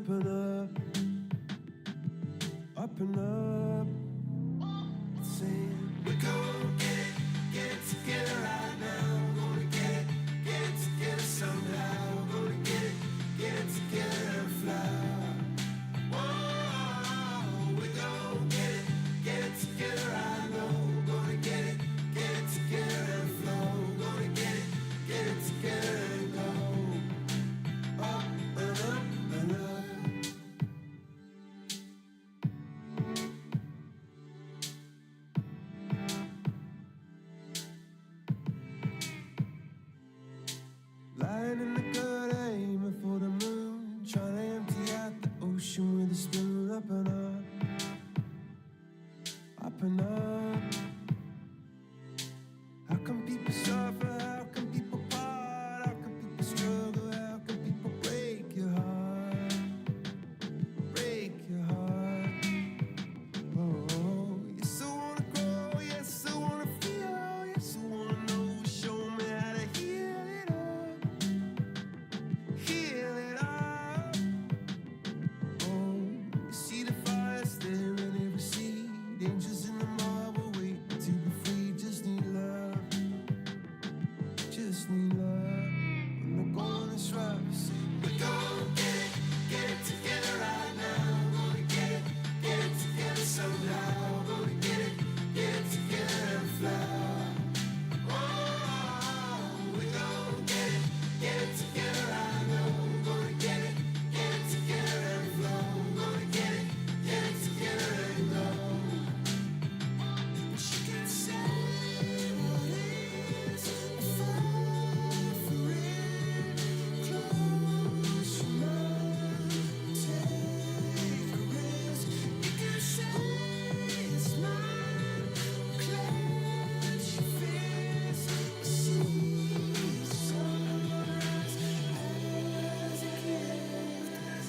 up and up, up and up. It's saying we're gonna get it together right now. We're gonna get it together somehow. We're gonna get it together and fly. Whoa, we're gonna get it together right now. We're gonna get it together and flow. We're gonna get it together and go up and up and up. Lying in the gutter, aiming for the moon, trying to empty out the ocean with a spoon. Up and up, up and up. How come people suffer? How come people part? How come people struggle? How come people break your heart? Break your heart. Oh, yes, I wanna grow. Yes, I wanna feel. Yes, I wanna know. Show me how to heal it up. Heal it up. Oh, you see the fires there in every seed. Angels in the marble waiting to be free. Just need love. Just need love. When the going is rough, say we're gonna get it together right now. We're gonna get it together somehow. We're gonna get it together and fly. Oh, we're gonna get it together right now. We're gonna get it together and flow. We're gonna get it together and go. But you can say what is far for it. Close your eyes, take a risk. You can say it's mine. Clench your fists, see the sunrise as it gives.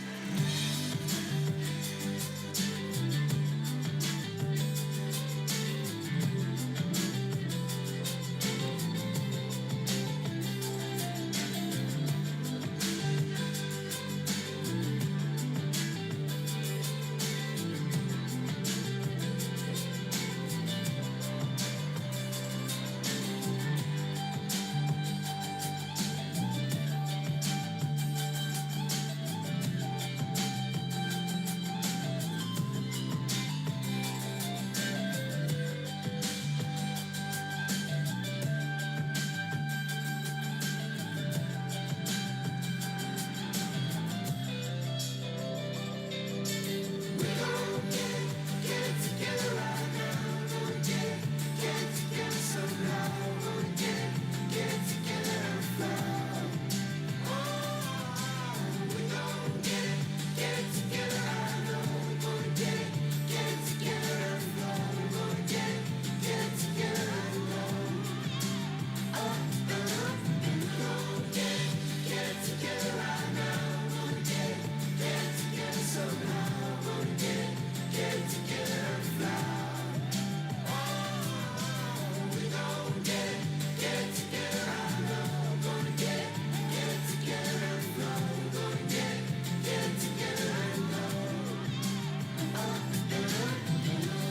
We're gonna get it together right now. We're gonna get it together somehow. We're gonna get it together and fly. Oh, we're gonna get it together right now. We're gonna get it together and fly. We're gonna get it together and go up and up. And we're gonna get it together right now. We're gonna get it together somehow. We're gonna get it together and fly. Oh, we're gonna get it together right now. We're gonna get it together and flow. We're gonna get it together and go up and up and up.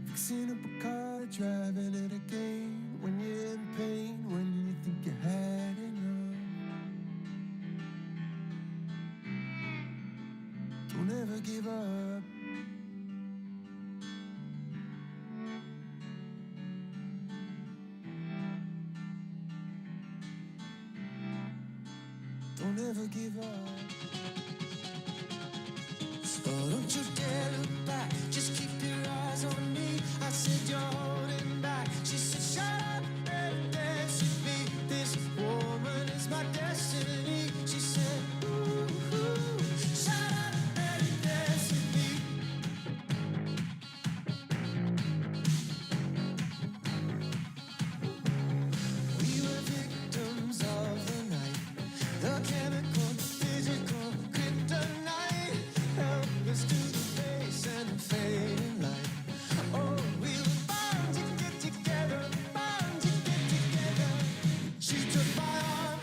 Fixing up a car, driving it again. When you're in pain, when you think you had enough. Don't ever give up. never give up. So don't you dare look back, just keep your eyes on me. I said you're holding back. She said shut up and dance with me. This woman is my destiny. She said ooh, ooh, shut up and dance with me. We were victims of the night, the chemical, physical, kryptonite. Helpless to the face and the fading light. Oh, we were bound to get together, bound to get together. She took my arm,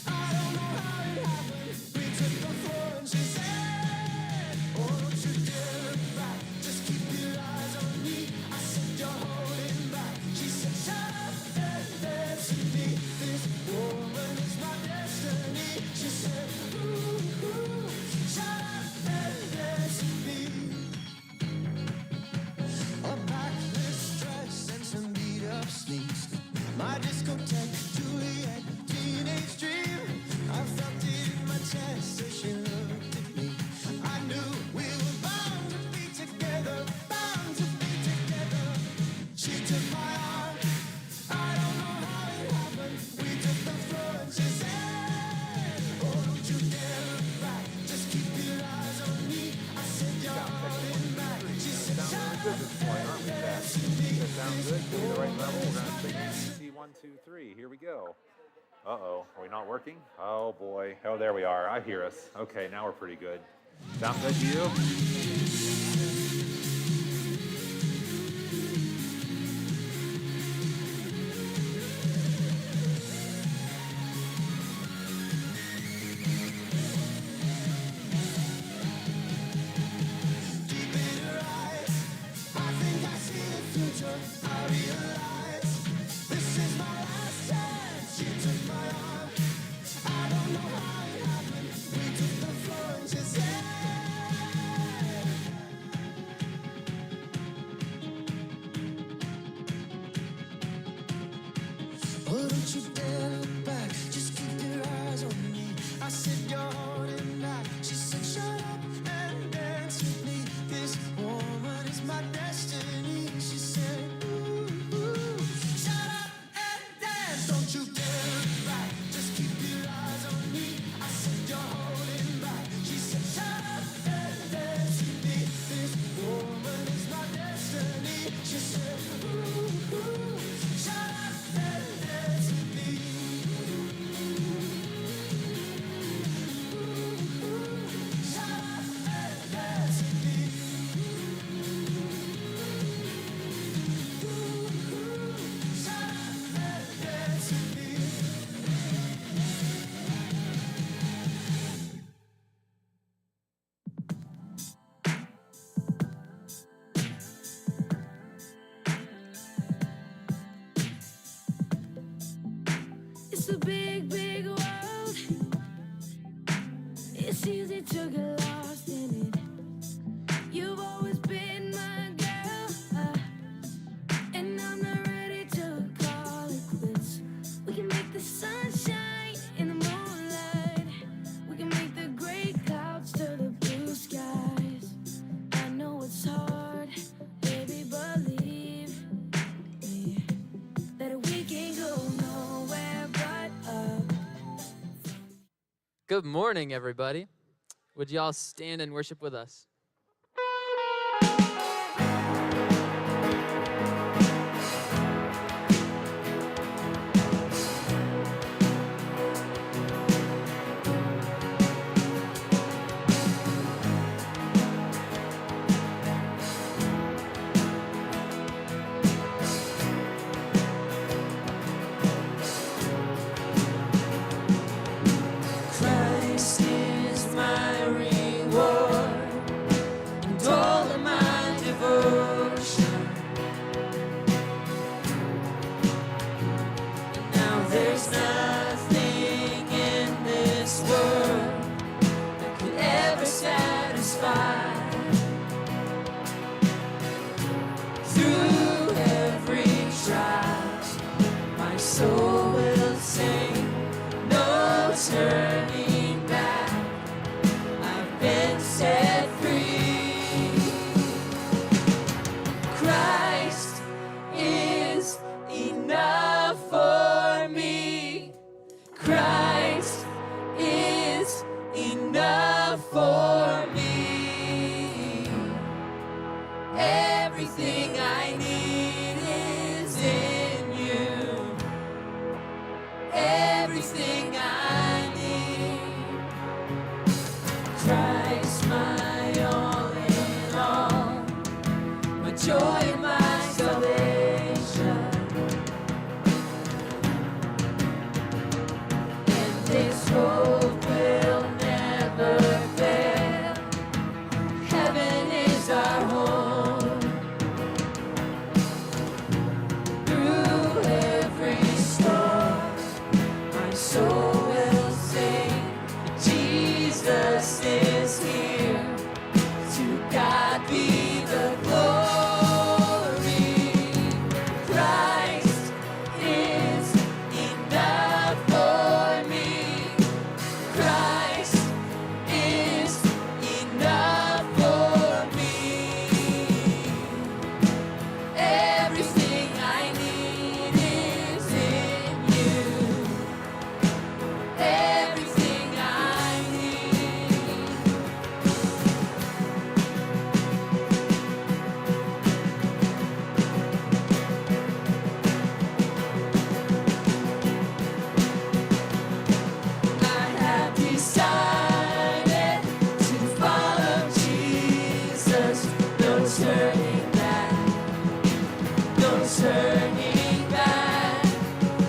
I don't know how it happened. We took the floor and she said, oh, don't you dare look back, just keep your eyes on me. I said you're holding back. She said shut up and dance with me. This woman is my destiny. She said ooh, ooh, shut up and dance with me. A backless dress and some beat up sneaks. My discotheque, Juliet, teenage dream. I felt it in my chest as she looked at me. I knew we were bound to be together, bound to be together. She took my arm, I don't know how it happened. We took the floor and she said, oh, don't you dare look back, just keep your eyes on me. I said you're holding back. She said shut up and dance with me. That sounds good. Give me the right level. We're going to say ABC 1, 2, 3. Here we go. Uh-oh. Are we not working? Oh, boy. Oh, there we are. I hear us. Okay, now we're pretty good. Sound good to you? Deep in her eyes, I think I see the future. I realize this is my last chance. She took my arm, I don't know how it happened. We took the floor and she said, oh, don't you dare look back, just keep your eyes on me. I said you're holding back. She said shut up and dance with me. This woman is my destiny. She said ooh, ooh, shut up and dance. Don't you dare look back, just keep your eyes on me. I said you're holding back. She said shut up and dance with me. This woman is my destiny. She said ooh, ooh, shut up and dance with me. Shut up and dance with me. Shut up and dance with me. It's a big, big world. It's easy to get lost in it. You've always been my girl, and I'm not ready to call it quits. We can make the sun shine in the moonlight. We can make the gray clouds turn to blue skies. I know it's hard, baby, believe me, that we can go nowhere but up. Good morning, everybody. Would y'all stand and worship with us? Christ is my reward. Everything I need is in you. Everything I need. Christ, my all in all. My joy and my salvation. And this hope will never fail. Heaven is our home. Through every storm, my soul will sing. Jesus is here. To God be the glory. Christ is enough for me. Christ is enough for me. Everything I need is in you. Everything I need. I have decided to follow Jesus. No turning back. No turning back.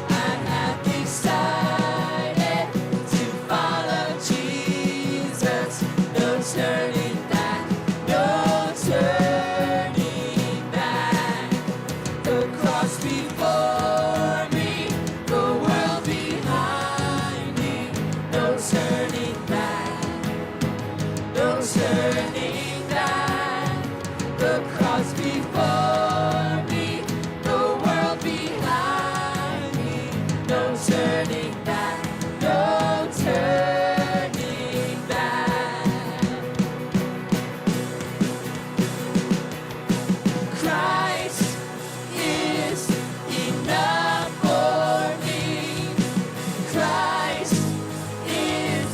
I have decided to follow Jesus. No turning back. No turning back. The cross before me, the world behind me. No turning back. No turning back. The cross before me, the world behind me. No turning back. No turning back. Christ is enough for me. Christ is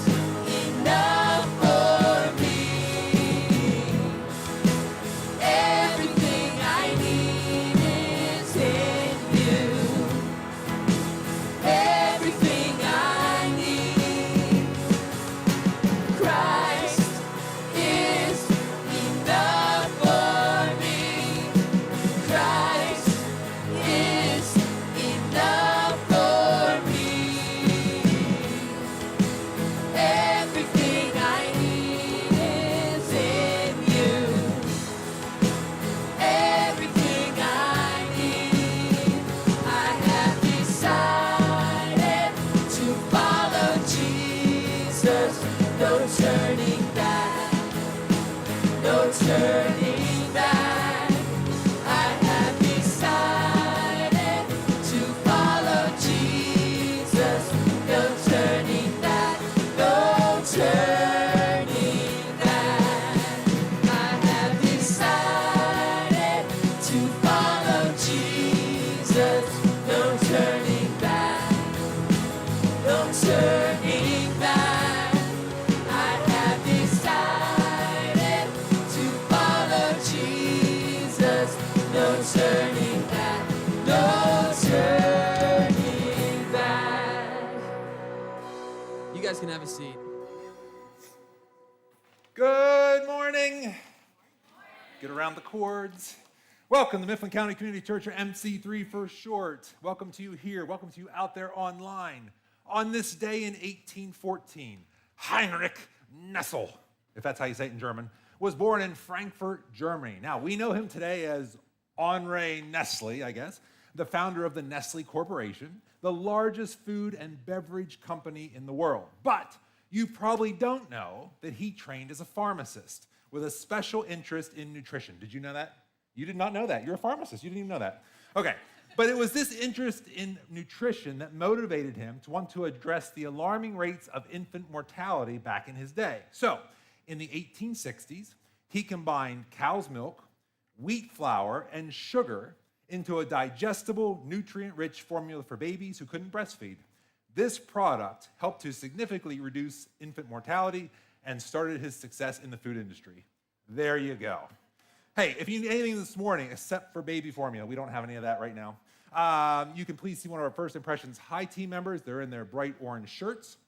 enough for me. Everything I need is in you. Everything I need. Christ is enough for me. Christ is enough for me. Everything I need is in you. Everything I need. I have decided to follow Jesus. No turning back. No turning back. I have decided to follow Jesus. No turning back. No turning back. I have decided to follow Jesus. No turning back. No turning back. I have decided to follow Jesus. No turning back. No turning back. You guys can have a seat. Good morning. Get around the chords. Welcome to Mifflin County Community Church, or MC3 for short. Welcome to you here. Welcome to you out there online. On this day in 1814, Heinrich Nessel, if that's how you say it in German, was born in Frankfurt, Germany. Now, we know him today as Henri Nestle, I guess, the founder of the Nestle Corporation, the largest food and beverage company in the world. But you probably don't know that he trained as a pharmacist with a special interest in nutrition. Did you know that? You did not know that. You're a pharmacist. You didn't even know that. Okay. But it was this interest in nutrition that motivated him to want to address the alarming rates of infant mortality back in his day. So, in the 1860s, he combined cow's milk, wheat flour, and sugar into a digestible, nutrient-rich formula for babies who couldn't breastfeed. This product helped to significantly reduce infant mortality and started his success in the food industry. There you go. Hey, if you need anything this morning except for baby formula, we don't have any of that right now. You can please see one of our First Impressions High team members. They're in their bright orange shirts.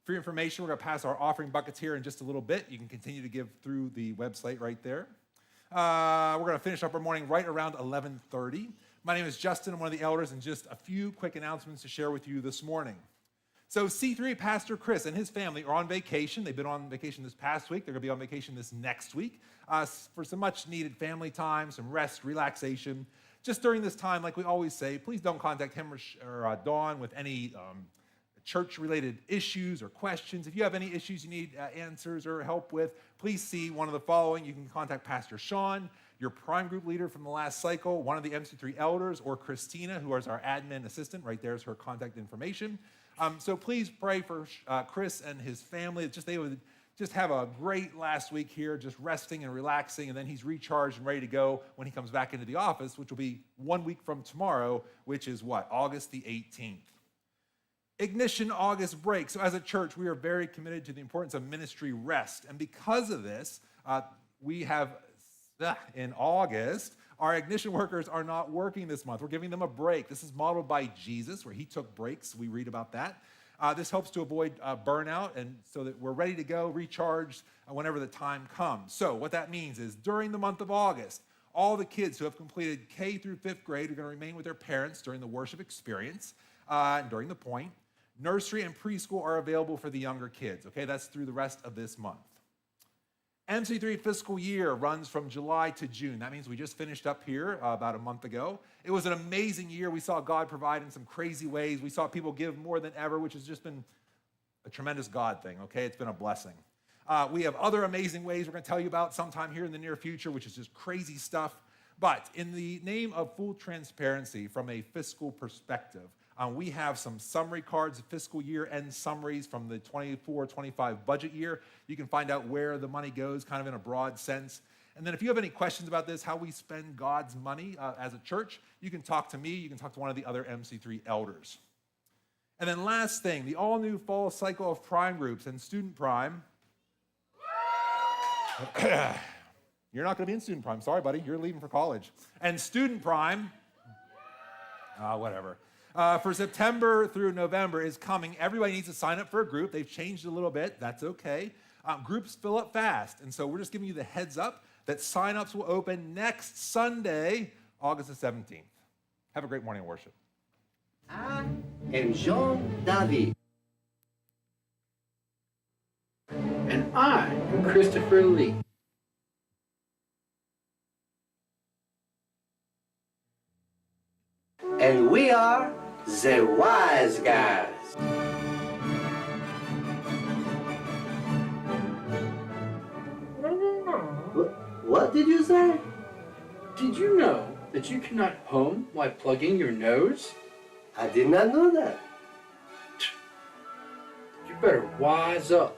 For your information, we're going to pass our offering buckets here in just a little bit. You can continue to give through the website right there. We're going to finish up our morning right around 11:30. My name is Justin. I'm one of the elders, and just a few quick announcements to share with you this morning. So C3 Pastor Chris and his family are on vacation. They've been on vacation this past week. They're going to be on vacation this next week for some much-needed family time, some rest, relaxation. Just during this time, like we always say, please don't contact him or Dawn with any church-related issues or questions. If you have any issues you need answers or help with, please see one of the following. You can contact Pastor Sean, your prime group leader from the last cycle, one of the MC3 elders, or Christina, who is our admin assistant. Right there's her contact information. So please pray for Chris and his family. They would just have a great last week here, just resting and relaxing, and then he's recharged and ready to go when he comes back into the office, which will be 1 week from tomorrow, which is what? August the 18th. Ignition August break. So as a church, we are very committed to the importance of ministry rest. And because of this, we have, in August, our Ignition workers are not working this month. We're giving them a break. This is modeled by Jesus, where he took breaks. We read about that. This helps to avoid burnout, and so that we're ready to go, recharged whenever the time comes. So what that means is during the month of August, all the kids who have completed K through 5th grade are going to remain with their parents during the worship experience and during the point. Nursery and preschool are available for the younger kids. Okay, that's through the rest of this month. MC3 fiscal year runs from July to June. That means we just finished up here about a month ago. It was an amazing year. We saw God provide in some crazy ways. We saw people give more than ever, which has just been a tremendous God thing, okay? It's been a blessing. We have other amazing ways we're going to tell you about sometime here in the near future, which is just crazy stuff. But in the name of full transparency from a fiscal perspective, we have some summary cards, fiscal year end summaries from the 24-25 budget year. You can find out where the money goes kind of in a broad sense. And then if you have any questions about this, how we spend God's money as a church, you can talk to me, you can talk to one of the other MC3 elders. And then last thing, the all-new fall cycle of prime groups and student prime. You're not going to be in student prime. Sorry, buddy. You're leaving for college. And student prime, whatever. For September through November is coming. Everybody needs to sign up for a group. They've changed a little bit. That's okay. Groups fill up fast. And so we're just giving you the heads up that sign-ups will open next Sunday, August the 17th. Have a great morning of worship. I am Jean David. And I am Christopher Lee. And we are the Wise Guys. What did you say? Did you know that you cannot hum while plugging your nose? I did not know that. You better wise up.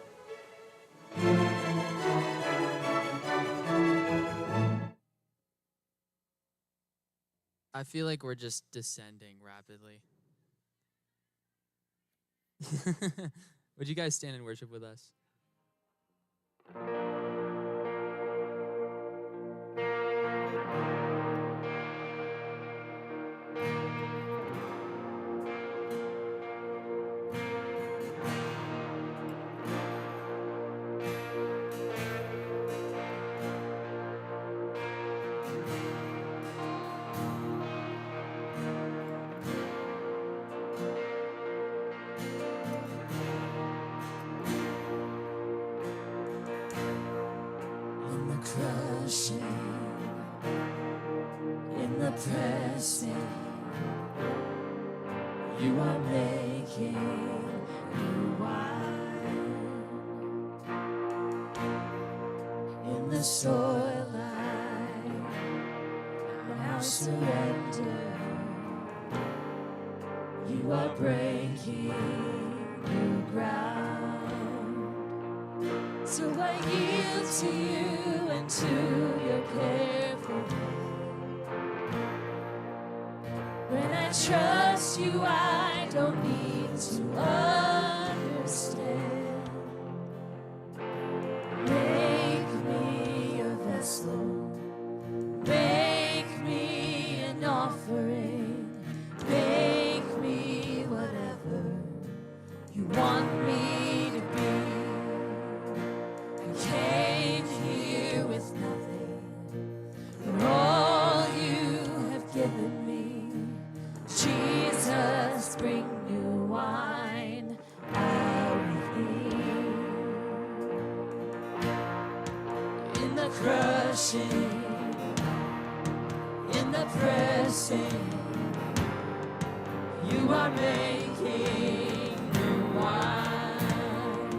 I feel like we're just descending rapidly. Would you guys stand and worship with us? In the crushing, in the pressing, you are making new wine. In the soil I now surrender. You are breaking new ground. So I yield to you and to your care for me. When I trust you, I don't need to understand. Make me a vessel washing, in the pressing, you are making new wine.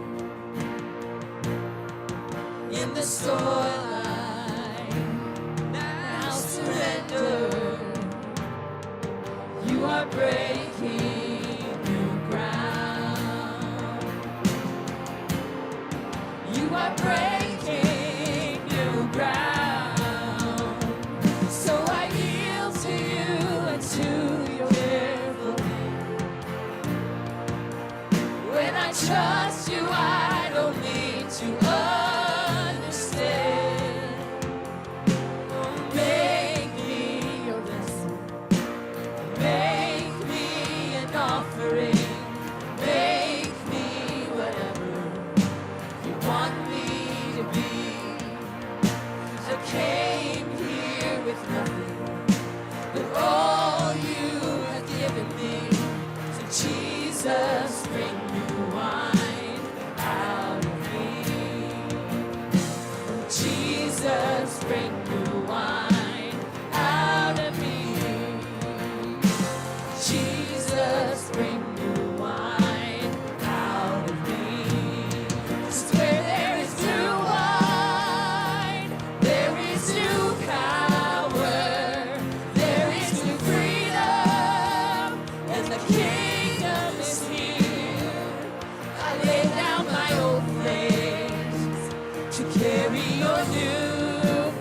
In the soil I now surrender, you are breaking new ground. You are breaking new ground. So I yield to you and to your will. When I trust you, I don't need to understand. Make me your vessel. Make me an offering. Make me whatever you want me to be. I came here with nothing, but all you have given me. So Jesus, bring new wine out of me. Jesus, bring new wine out of me. Jesus, bring new wine out of me. 'Cause where there is new wine, there is new power, there is new freedom, and the kingdom is here. I lay down my old flames to carry your new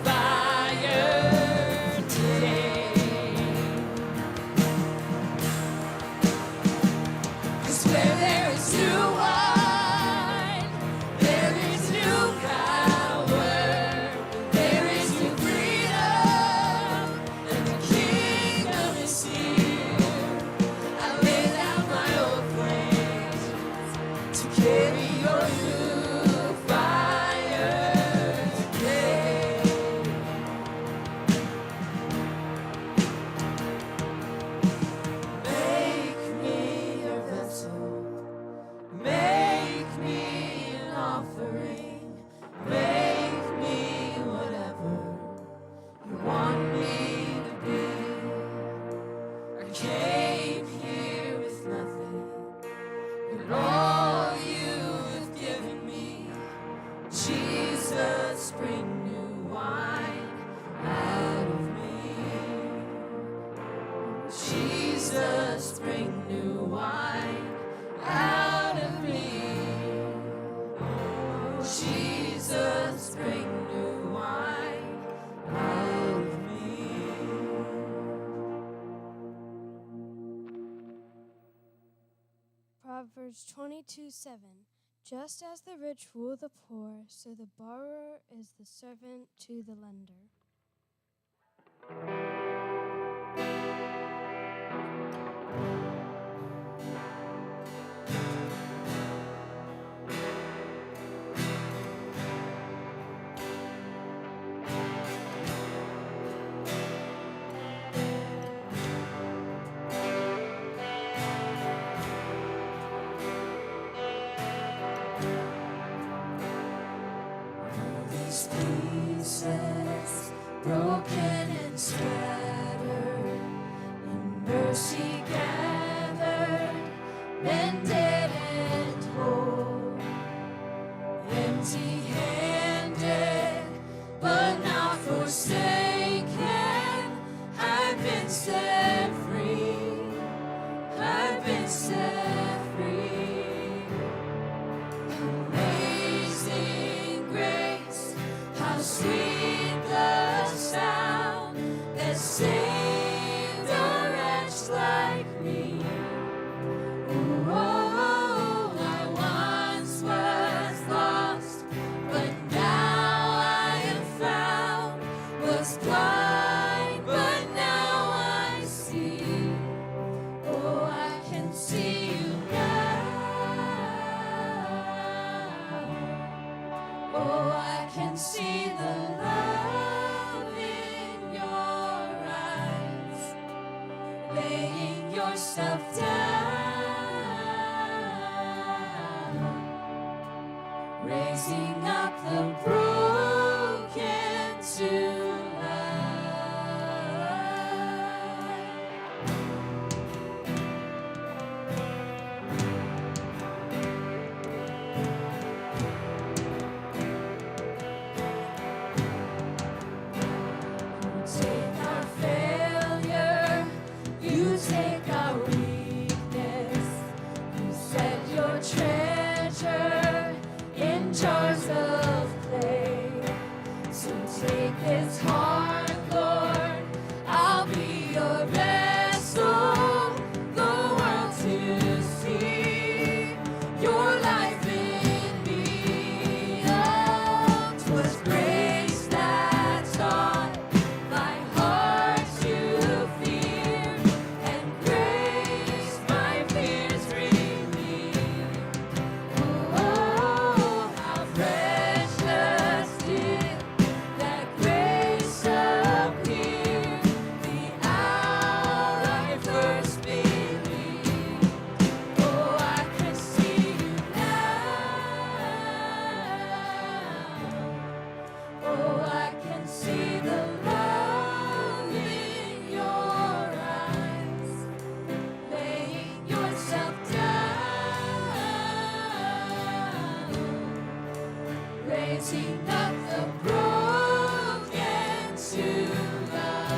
fire today. 'Cause where there is new wine, there is new power, there is new freedom, and the kingdom is here. I lay down my old flames to carry your new fire today. Make me your vessel. Make me an offering. Make me whatever you want me to be. I came here with nothing, but all you have given me. Jesus, bring new wine out of me. Jesus, bring new wine out of me. Jesus, bring new wine out of me. Proverbs 22:7. Just as the rich rule the poor, so the borrower is the servant to the lender. These pieces, broken and scattered, in mercy gathered, mended and whole, empty-handed, but not forsaken. I've been set free. I've been set free. Amazing grace, how sweet the sound that saved a wretch like me. Oh, I once was lost, but now I am found. Was blind, but now I see. Oh, I can see you now. Oh, I can see the love in your eyes, laying yourself down, raising up the broken to God's heart, Lord. I'll be your vessel, the world to see your life in me. Oh, 'twas grace that taught my heart to fear, and grace my fears relieved. Oh, how precious did that grace appear the hour I first believed. Oh, I can see you now. Oh, I can see the love in your eyes, laying yourself down, raising up the broken to life.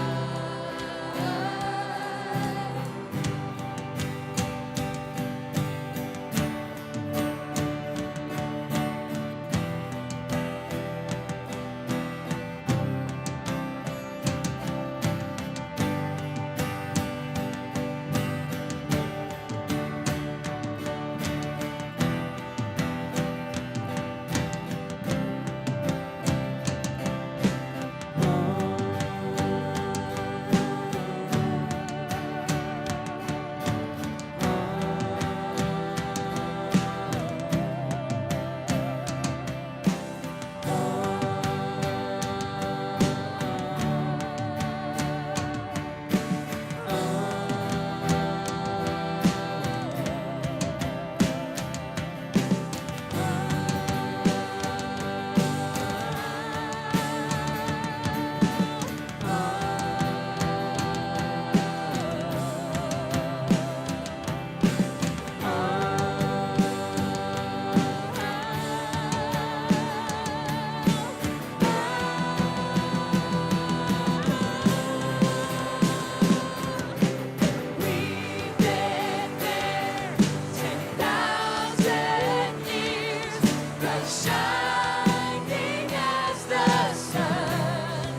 We've been there 10,000 years, but shining as the sun.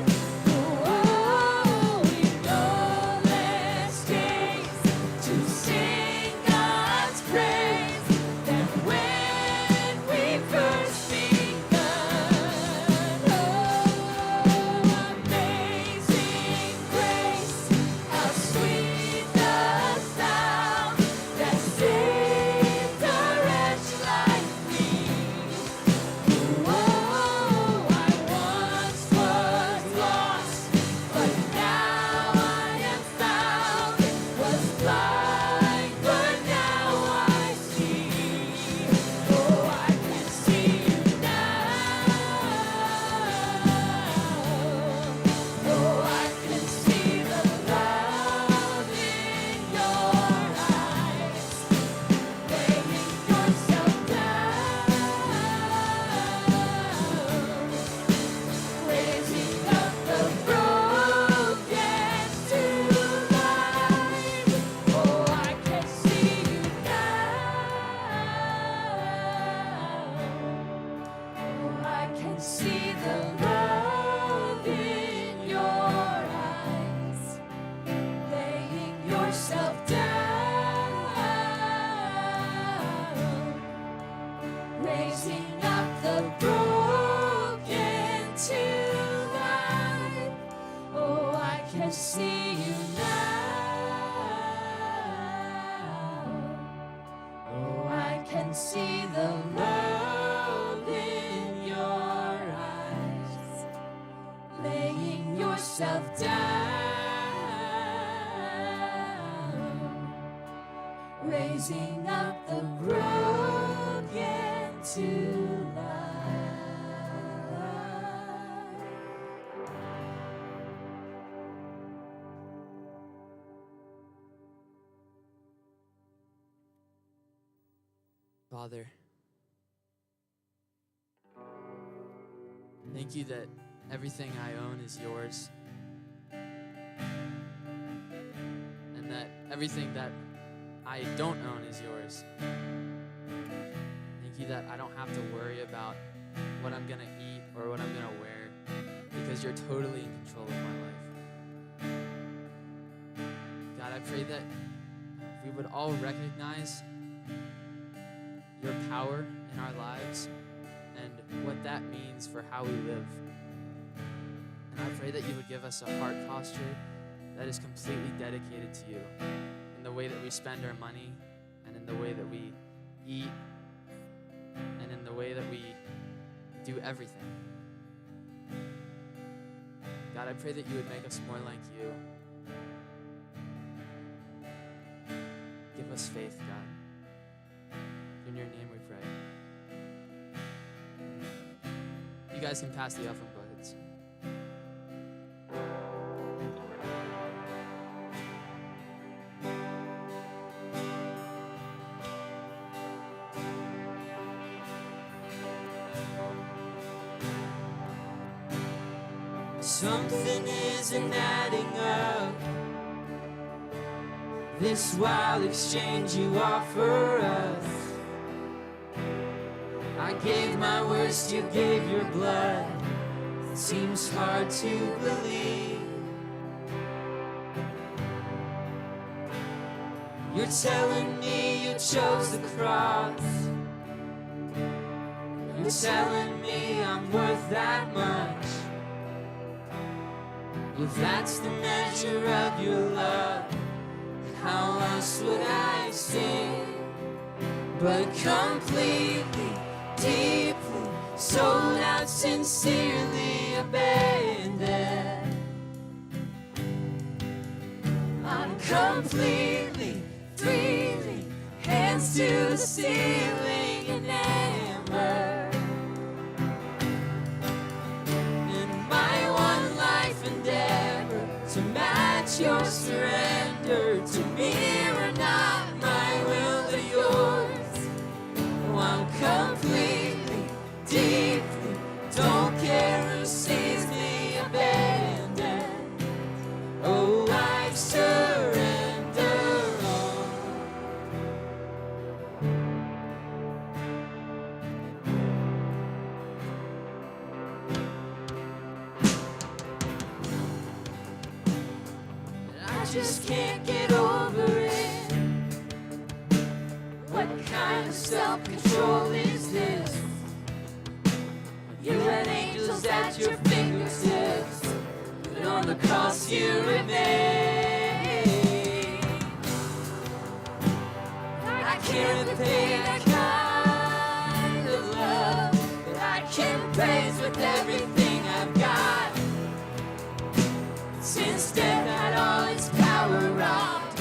Oh, we've no less days to sing God's praise than when we first begun. Oh, amazing grace, how sweet the sound that saved a wretch like me. Oh, I once was lost, but now I am found. Was blind, but now I see. Oh, I can see you now. Oh, I can see the love in your eyes, laying yourself down, raising up the broken to life. Oh, I can see you now. Oh, I can see the love in your eyes, laying yourself down, raising up the broken to life. Oh, I can see you now. Oh, I can see the love in your eyes, laying yourself down, raising up the broken to life. Father, thank you that everything I own is yours, and that everything that I don't own is yours. Thank you that I don't have to worry about what I'm gonna eat or what I'm gonna wear, because because you're totally in control of my life. God, I pray that we would all recognize your power in our lives and what that means for how we live. And I pray that you would give us a heart posture that is completely dedicated to you in the way that we spend our money and in the way that we eat and in the way that we do everything. God, I pray that you would make us more like you. Give us faith, God. In your name we pray. You guys can pass the offering buckets. Something isn't adding up. This wild exchange you offer us. I gave my worst, you gave your blood. It seems hard to believe. You're telling me you chose the cross. You're telling me I'm worth that much. If that's the measure of your love, how else would I sing? But completely, deeply, sold out, sincerely abandoned. I'm completely, freely, hands to the ceiling, enamored. And my one life endeavor to match your surrender, to mirror not my will but yours. Oh, I'm completely, deeply, don't care who sees me abandoned. Oh, I surrender all. I just can't get over it. What kind of self-control is this? You had angels at your fingertips, but on the cross you remain. I can't repay that kind of love, but I can praise with everything I've got. Since death had all its power robbed,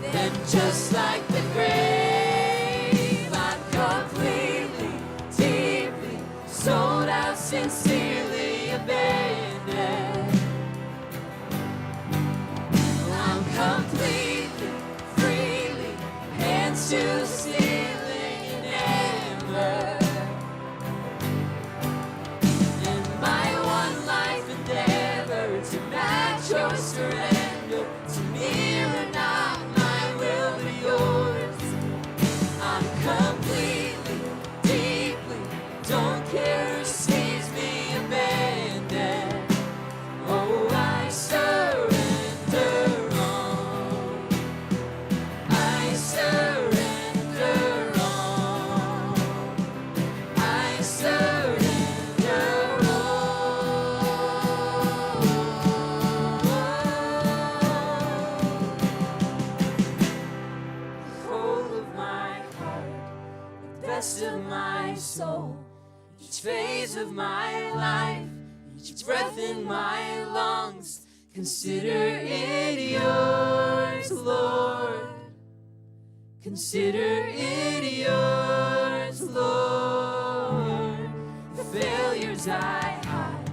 then just like the grave, I'm completely, deeply, sold out, sincerely abandoned. I'm completely, freely, hands to the ceiling, enamored. And my one life endeavor to match your surrender, to mirror not my will but yours. I'm completely, deeply, don't care who sees me abandoned. Oh, I surrender all. I surrender all. I surrender all. The whole of my heart, the best of my soul, each phase of my life, each breath in my lungs, consider it yours, Lord. Consider it yours, Lord. The failures I hide,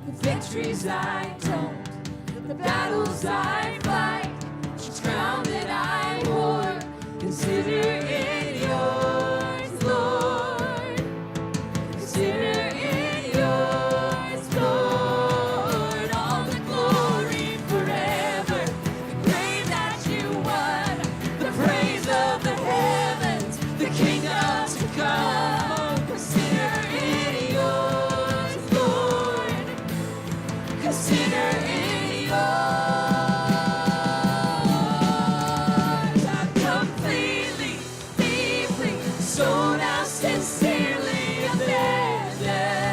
the victories I don't, the battles I fight, each crown that I wore, consider it yours, Lord. Consider it yours, Lord. All the glory forever, the grave that you won, the praise of the heavens, the kingdom to come. Oh, consider it yours, Lord. in yours. I'm completely, deeply, so now sincerely abandoned.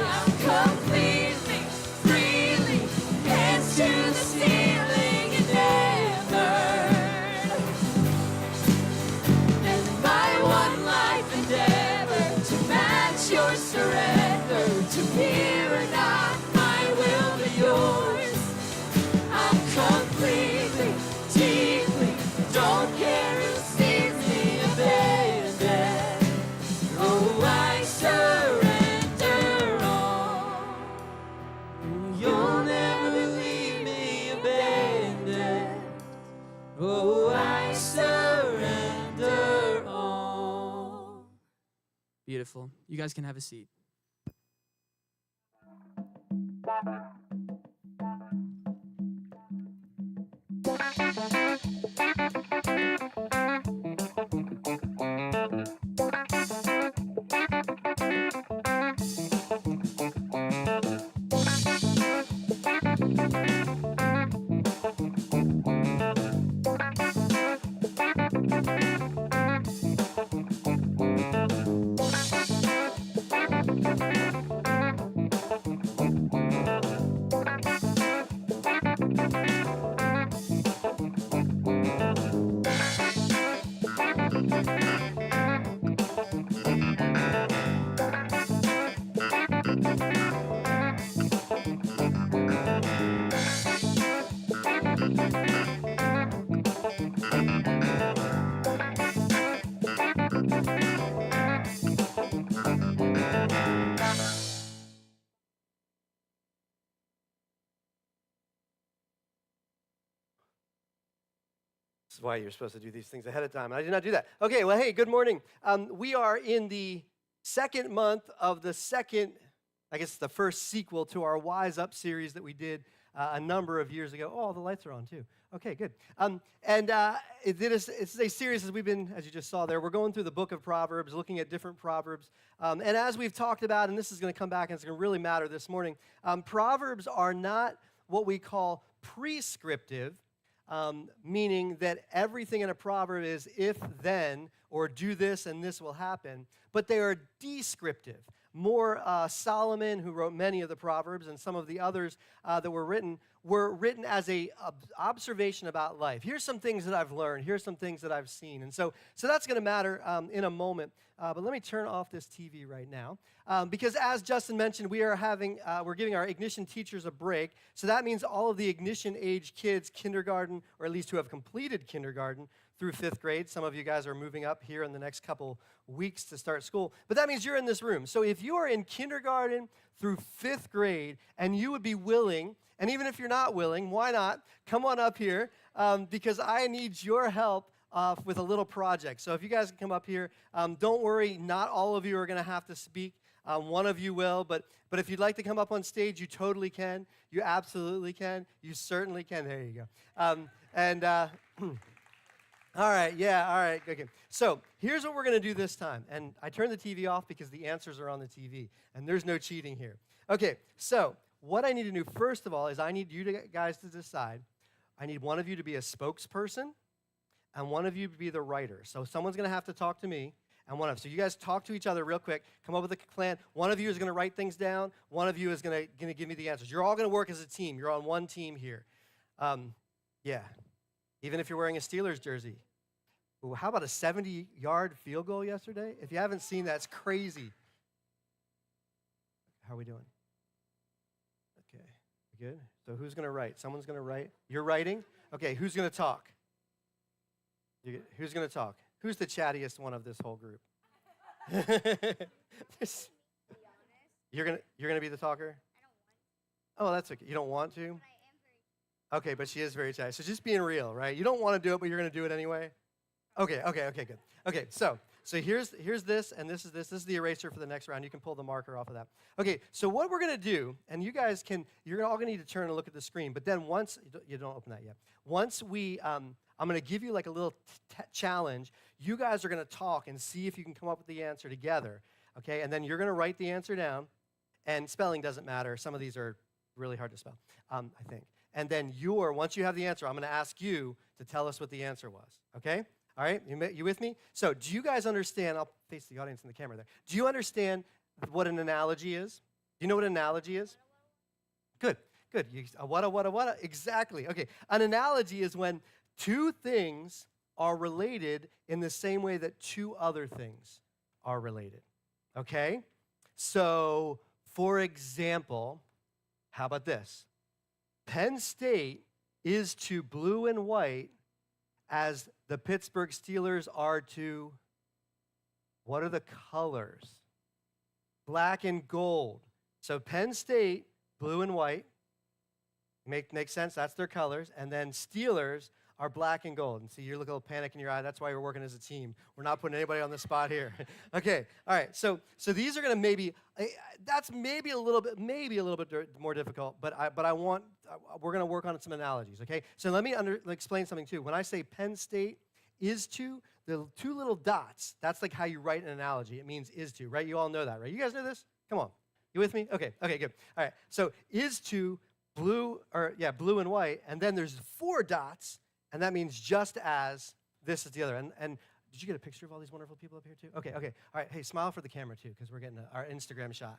I'm completely, freely, hands to the ceiling, enamored. And my one life endeavor to match your surrender, to fear or not, I will be yours. I'm completely, deeply, don't care who sees me abandoned. Oh, I surrender all. You'll never leave me abandoned. Oh, I surrender all. Beautiful. You guys can have a seat. This is why you're supposed to do these things ahead of time. I did not do that. Okay, well, hey, good morning. We are in the second month of the second, I guess the first sequel to our Wise Up series that we did a number of years ago. Oh, the lights are on too. Okay, good. It's a series, as we've been, as you just saw there, we're going through the book of Proverbs, looking at different Proverbs. And as we've talked about, and this is going to come back and it's going to really matter this morning, Proverbs are not what we call prescriptive, meaning that everything in a proverb is if, then, or do this and this will happen, but they are descriptive. More Solomon, who wrote many of the Proverbs, and some of the others that were written as a observation about life. Here's some things that I've learned. Here's some things that I've seen. And so that's going to matter in a moment. But let me turn off this TV right now. Because as Justin mentioned, we're giving our Ignition teachers a break. So that means all of the Ignition age kids, kindergarten, or at least who have completed kindergarten through 5th grade. Some of you guys are moving up here in the next couple weeks to start school. But that means you're in this room. So if you are in kindergarten through 5th grade and you would be willing, and even if you're not willing, why not? Come on up here because I need your help with a little project. So if you guys can come up here, don't worry, not all of you are going to have to speak. One of you will, but if you'd like to come up on stage, you totally can. You absolutely can. You certainly can. There you go. All right, yeah, all right, okay. So here's what we're going to do this time. And I turned the TV off because the answers are on the TV, and there's no cheating here. Okay, so what I need to do, first of all, is I need you guys to decide. I need one of you to be a spokesperson, and one of you to be the writer. So someone's going to have to talk to me, and so you guys talk to each other real quick, come up with a plan. One of you is going to write things down. One of you is going to give me the answers. You're all going to work as a team. You're on one team here. Yeah. Even if you're wearing a Steelers jersey. Ooh, how about a 70-yard field goal yesterday? If you haven't seen that, it's crazy. How are we doing? Okay, good. So who's going to write? Someone's going to write. You're writing? Okay, who's going to talk? Who's going to talk? Who's the chattiest one of this whole group? You're going to be the talker? I don't want to. Oh, that's okay. You don't want to? Okay, but she is very chatty. So just being real, right? You don't want to do it, but you're going to do it anyway? Okay, good. Okay, so here's this, and this is this. This is the eraser for the next round. You can pull the marker off of that. Okay, so what we're going to do, and you guys you're all going to need to turn and look at the screen, but then once, you don't open that yet. Once I'm going to give you like a little challenge. You guys are going to talk and see if you can come up with the answer together, okay? And then you're going to write the answer down. and spelling doesn't matter. Some of these are really hard to spell, I think. And then once you have the answer, I'm going to ask you to tell us what the answer was, okay? All right, you with me? So do you guys understand, I'll face the audience in the camera there. Do you understand what an analogy is? Do you know what an analogy is? Good. What? Exactly. Okay, an analogy is when two things are related in the same way that two other things are related, okay? So, for example, how about this? Penn State is to blue and white as the Pittsburgh Steelers are to, what are the colors? Black and gold. So Penn State, blue and white, makes sense, that's their colors, and then Steelers are black and gold. And see, you look a little panic in your eye, that's why we're working as a team. We're not putting anybody on the spot here. Okay, all right, so these are gonna that's maybe a little bit more difficult, but we're gonna work on some analogies, okay? So let me explain something too. When I say Penn State is to, the two little dots, that's like how you write an analogy. It means is to, right? You all know that, right? You guys know this? Come on, you with me? Okay, good. All right, so is to, blue and white, and then there's 4 dots, and that means just as this is the other. And did you get a picture of all these wonderful people up here too? Okay. All right, hey, smile for the camera too, because we're getting our Instagram shot.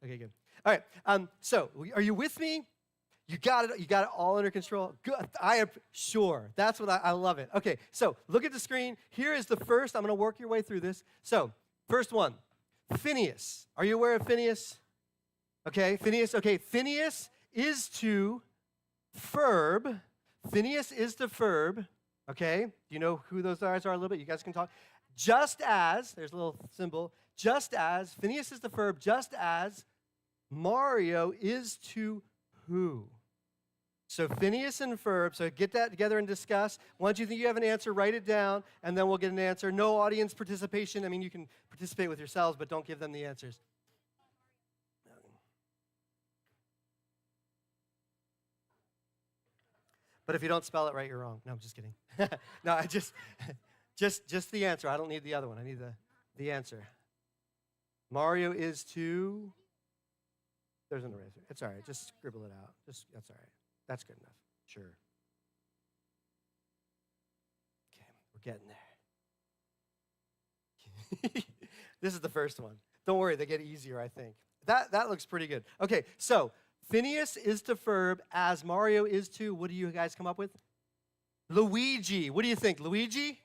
Okay, good. All right, so are you with me? You got it all under control? Good, I am sure. That's what I love it. Okay, so look at the screen. Here is the first, I'm gonna work your way through this. So, first one, Phineas. Are you aware of Phineas? Okay, Phineas is to verb. Phineas is the verb, okay? Do you know who those guys are a little bit? You guys can talk. Just as, there's a little symbol, just as, Phineas is the verb, just as Mario is to who? So Phineas and verb, so get that together and discuss. Once you think you have an answer, write it down, and then we'll get an answer. No audience participation. I mean, you can participate with yourselves, but don't give them the answers. But if you don't spell it right, you're wrong. No, I'm just kidding. No, I just the answer. I don't need the other one. I need the answer. Mario is to, there's an eraser. It's all right. Just scribble it out. That's all right. That's good enough. Sure. Okay, we're getting there. This is the first one. Don't worry, they get easier, I think. That looks pretty good. Okay, so Phineas is to verb as Mario is to, what do you guys come up with? Luigi. What do you think, Luigi?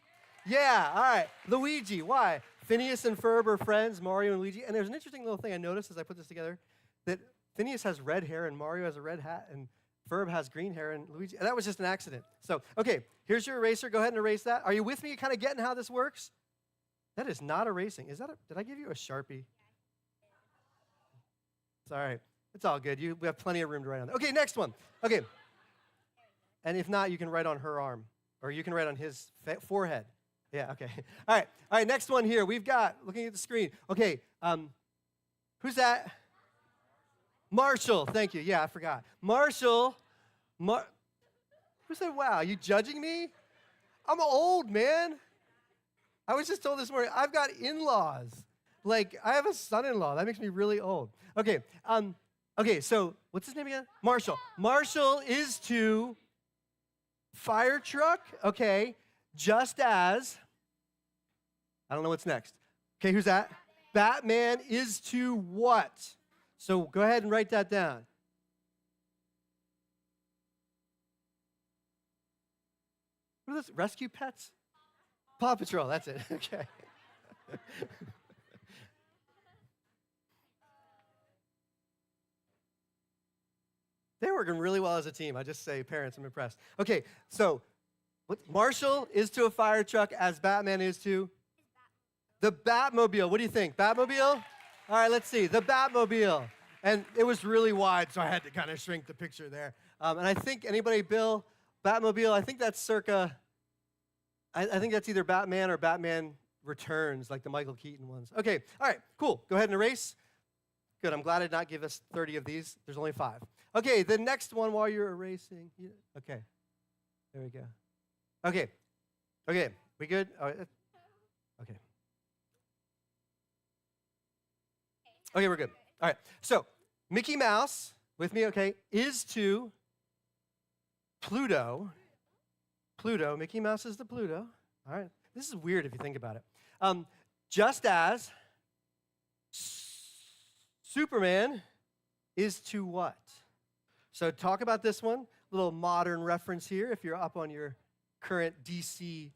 Yeah, all right, Luigi. Why? Phineas and Ferb are friends, Mario and Luigi. And there's an interesting little thing I noticed as I put this together, that Phineas has red hair and Mario has a red hat and Ferb has green hair and Luigi. And that was just an accident. So, okay, here's your eraser. Go ahead and erase that. Are you with me? Kind of getting how this works? That is not erasing. Did I give you a Sharpie? It's all right. It's all good. We have plenty of room to write on that. Okay, next one. Okay. And if not, you can write on her arm. Or you can write on his forehead. Yeah, okay. All right, next one here. We've got, looking at the screen. Okay, who's that? Marshall. Thank you. Yeah, I forgot. Marshall. Who said, wow, you judging me? I'm old, man. I was just told this morning, I've got in-laws. Like, I have a son-in-law. That makes me really old. Okay, so what's his name again? Marshall. Marshall is to fire truck, okay, just as, I don't know what's next. Okay, who's that? Batman is to what? So go ahead and write that down. What are those, rescue pets? Paw Patrol, that's it, okay. They're working really well as a team. I just say, parents, I'm impressed. Okay, so Marshall is to a fire truck as Batman is to the Batmobile. What do you think? Batmobile? All right, let's see. The Batmobile. And it was really wide, so I had to kind of shrink the picture there. And I think, anybody, Bill, Batmobile, I think that's circa, I think that's either Batman or Batman Returns, like the Michael Keaton ones. Okay, all right, cool. Go ahead and erase. Good, I'm glad I did not give us 30 of these. There's only 5. Okay, the next one while you're erasing. Okay, there we go. Okay, we good? All right. Okay. Okay, we're good. All right. So Mickey Mouse, with me, okay, is to Pluto. Pluto. Mickey Mouse is to Pluto. All right. This is weird if you think about it. Just as Superman is to what? So talk about this one. Little modern reference here if you're up on your current DCU.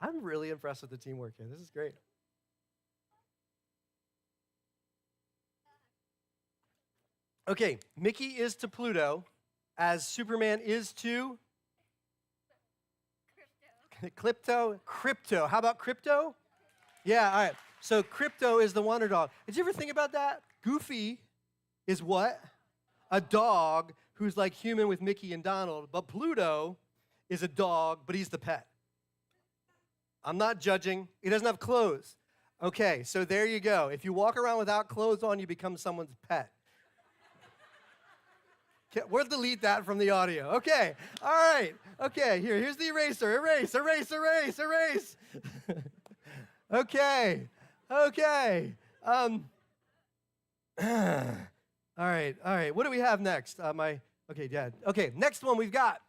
I'm really impressed with the teamwork here. This is great. Okay, Mickey is to Pluto as Superman is to Crypto. How about crypto? Yeah, all right. So Crypto is the wonder dog. Did you ever think about that? Goofy is what? A dog who's like human with Mickey and Donald, but Pluto is a dog, but he's the pet. I'm not judging. He doesn't have clothes. Okay, so there you go. If you walk around without clothes on, you become someone's pet. Okay, we'll delete that from the audio. Okay, all right. Okay, here's the eraser. Erase. Okay. All right. What do we have next? Okay, Dad. Okay, next one we've got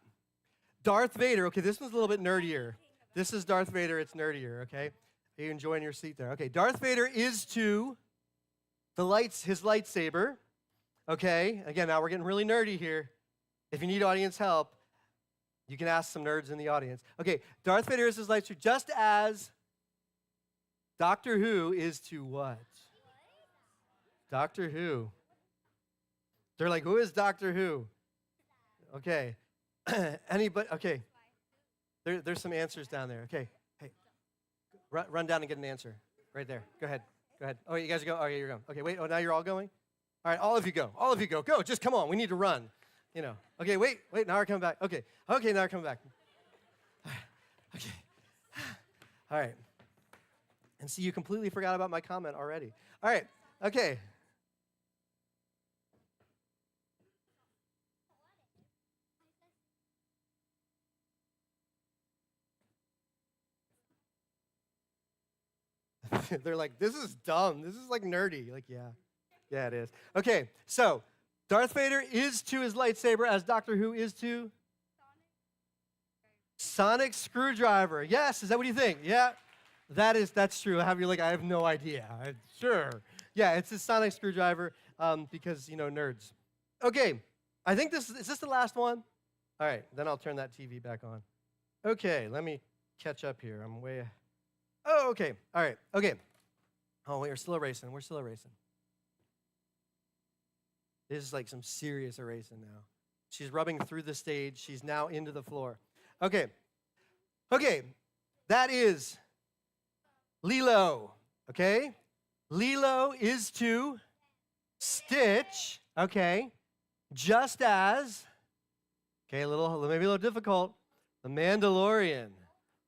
Darth Vader. Okay, this one's a little bit nerdier. This is Darth Vader. It's nerdier. Okay, are you enjoying your seat there? Okay, Darth Vader is to his lightsaber. Okay, again, now we're getting really nerdy here. If you need audience help, you can ask some nerds in the audience. Okay, Darth Vader is his lightsaber, just as Doctor Who is to what? Doctor Who. They're like, who is Doctor Who? Okay. Anybody? Okay. There's some answers down there. Okay. Hey, run down and get an answer. Right there. Go ahead. Oh, you guys go? Oh, yeah, you're going. Okay, wait. Oh, now you're all going? All right, all of you go. Go. Just come on. We need to run. Okay, wait. Now we're coming back. Okay, now we're coming back. Okay. All right. And see, you completely forgot about my comment already. All right. Okay. They're like, this is dumb. This is like nerdy. Like, yeah. Yeah, it is. Okay, so Darth Vader is to his lightsaber as Doctor Who is to? Sonic screwdriver. Yes, is that what you think? Yeah, that's true. I have no idea. Sure. Yeah, it's a sonic screwdriver because, nerds. Okay, I think is this the last one? All right, then I'll turn that TV back on. Okay, let me catch up here. I'm way... Oh, okay. All right. Okay. Oh, we're still erasing. This is like some serious erasing now. She's rubbing through the stage. She's now into the floor. Okay. That is Lilo. Okay. Lilo is to Stitch. Okay. Just as, okay, maybe a little difficult. The Mandalorian.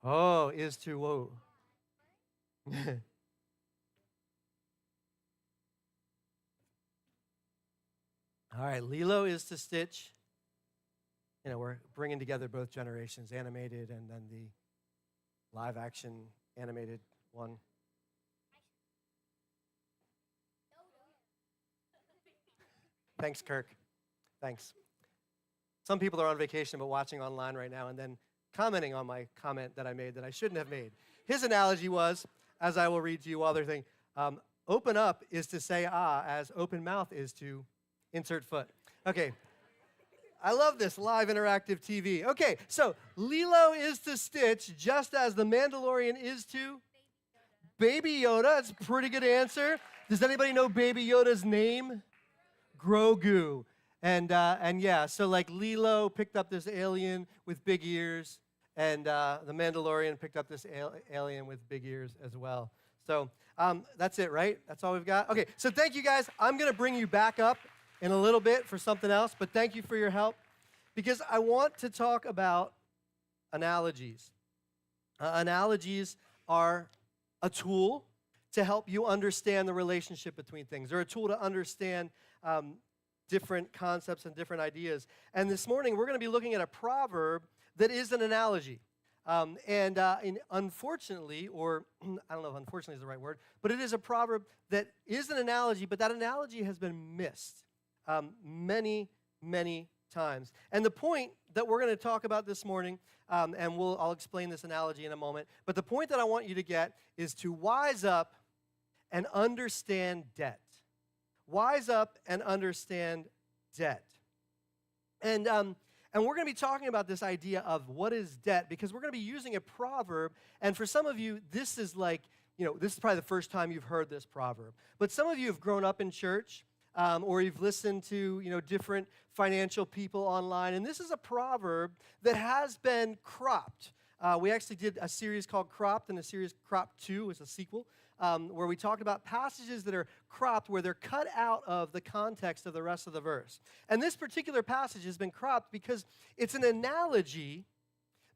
Oh, is to, whoa. All right, Lilo is to Stitch. We're bringing together both generations, animated and then the live action animated one. Thanks, Kirk. Thanks. Some people are on vacation but watching online right now and then commenting on my comment that I made that I shouldn't have made. His analogy was, as I will read to you while they're thinking, open up is to say ah, as open mouth is to insert foot. Okay. I love this live interactive TV. Okay, so Lilo is to Stitch just as the Mandalorian is to Baby Yoda. That's a pretty good answer. Does anybody know Baby Yoda's name? Grogu. And yeah, so like Lilo picked up this alien with big ears, and the Mandalorian picked up this alien with big ears as well. So that's it, right? That's all we've got? Okay, so thank you guys. I'm going to bring you back up in a little bit for something else, but thank you for your help because I want to talk about analogies. Analogies are a tool to help you understand the relationship between things. They're a tool to understand different concepts and different ideas. And this morning, we're going to be looking at a proverb that is an analogy. And unfortunately, or I don't know if unfortunately is the right word, but it is a proverb that is an analogy, but that analogy has been missed many, many times. And the point that we're going to talk about this morning, and I'll explain this analogy in a moment, but the point that I want you to get is to wise up and understand debt. Wise up and understand debt. And we're going to be talking about this idea of what is debt because we're going to be using a proverb. And for some of you, this is like, this is probably the first time you've heard this proverb. But some of you have grown up in church or you've listened to, different financial people online. And this is a proverb that has been cropped. We actually did a series called Cropped, and a series Cropped 2 is a sequel, where we talked about passages that are cropped, where they're cut out of the context of the rest of the verse. And this particular passage has been cropped because it's an analogy,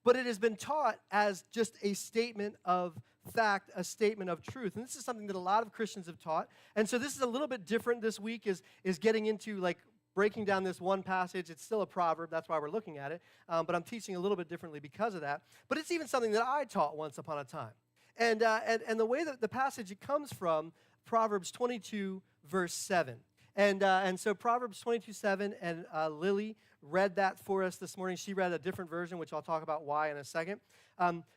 but it has been taught as just a statement of fact, a statement of truth. And this is something that a lot of Christians have taught. And so this is a little bit different this week, is getting into like breaking down this one passage. It's still a proverb, that's why we're looking at it. But I'm teaching a little bit differently because of that. But it's even something that I taught once upon a time. And the way that the passage it comes from, Proverbs 22, verse 7. And so Proverbs 22:7, and Lily read that for us this morning. She read a different version, which I'll talk about why in a second.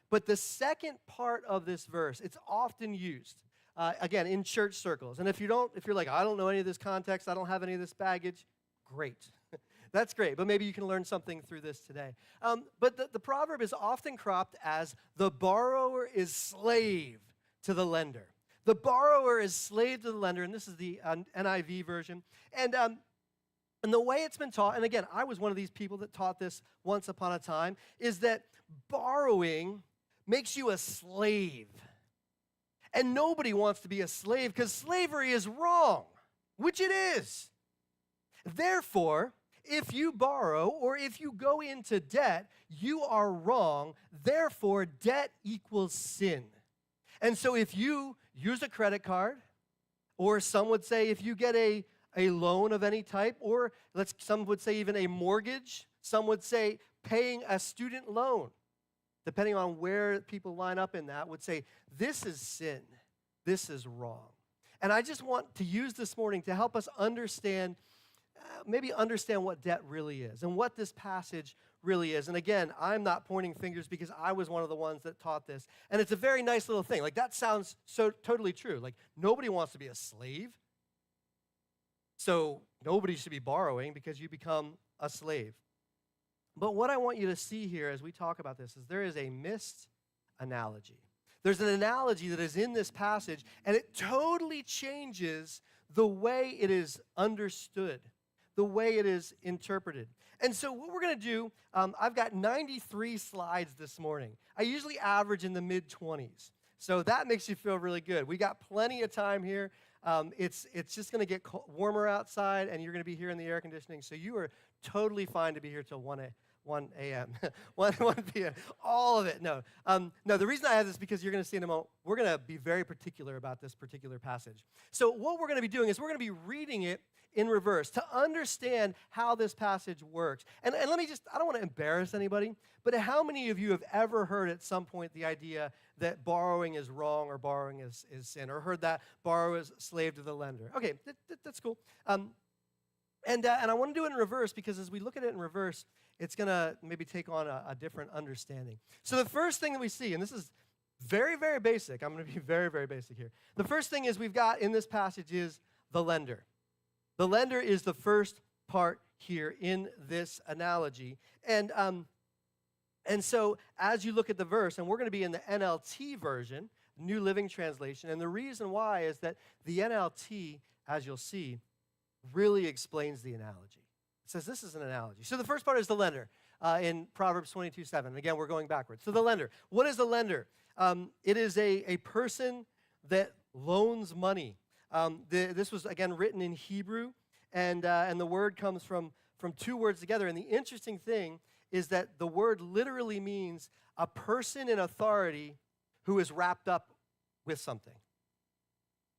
But the second part of this verse, it's often used, again, in church circles. And if you're like, I don't know any of this context, I don't have any of this baggage, great. That's great, but maybe you can learn something through this today. But the proverb is often cropped as the borrower is slave to the lender. The borrower is slave to the lender, and this is the NIV version. And the way it's been taught, and again, I was one of these people that taught this once upon a time, is that borrowing makes you a slave. And nobody wants to be a slave because slavery is wrong, which it is. Therefore, if you borrow or if you go into debt, you are wrong. Therefore, debt equals sin. And so if you use a credit card, or some would say if you get a loan of any type, or some would say even a mortgage, some would say paying a student loan, depending on where people line up in that, would say this is sin, this is wrong. And I just want to use this morning to help us understand, maybe understand what debt really is and what this passage really is. And again, I'm not pointing fingers because I was one of the ones that taught this. And it's a very nice little thing. Like that sounds so totally true. Like nobody wants to be a slave. So nobody should be borrowing because you become a slave. But what I want you to see here as we talk about this is there is a missed analogy. There's an analogy that is in this passage, and it totally changes the way it is understood, the way it is interpreted. And so what we're going to do, I've got 93 slides this morning. I usually average in the mid-20s. So that makes you feel really good. We got plenty of time here. It's just going to get warmer outside, and you're going to be here in the air conditioning. So you are totally fine to be here till 1 a.m., 1 p.m., all of it. No, the reason I have this is because you're going to see in a moment, we're going to be very particular about this particular passage. So what we're going to be doing is we're going to be reading it in reverse to understand how this passage works. And let me just, I don't want to embarrass anybody, but how many of you have ever heard at some point the idea that borrowing is wrong or borrowing is sin, or heard that borrow is slave to the lender? Okay, that's cool. And I want to do it in reverse because as we look at it in reverse, it's going to maybe take on a different understanding. So the first thing that we see, and this is very, very basic. I'm going to be very, very basic here. The first thing is we've got in this passage is the lender. The lender is the first part here in this analogy. And so as you look at the verse, and we're going to be in the NLT version, New Living Translation, and the reason why is that the NLT, as you'll see, really explains the analogy. It says this is an analogy. So the first part is the lender in Proverbs 22:7. And again, we're going backwards. So the lender. What is the lender? It is a person that loans money. This was, again, written in Hebrew, and the word comes from two words together. And the interesting thing is that the word literally means a person in authority who is wrapped up with something.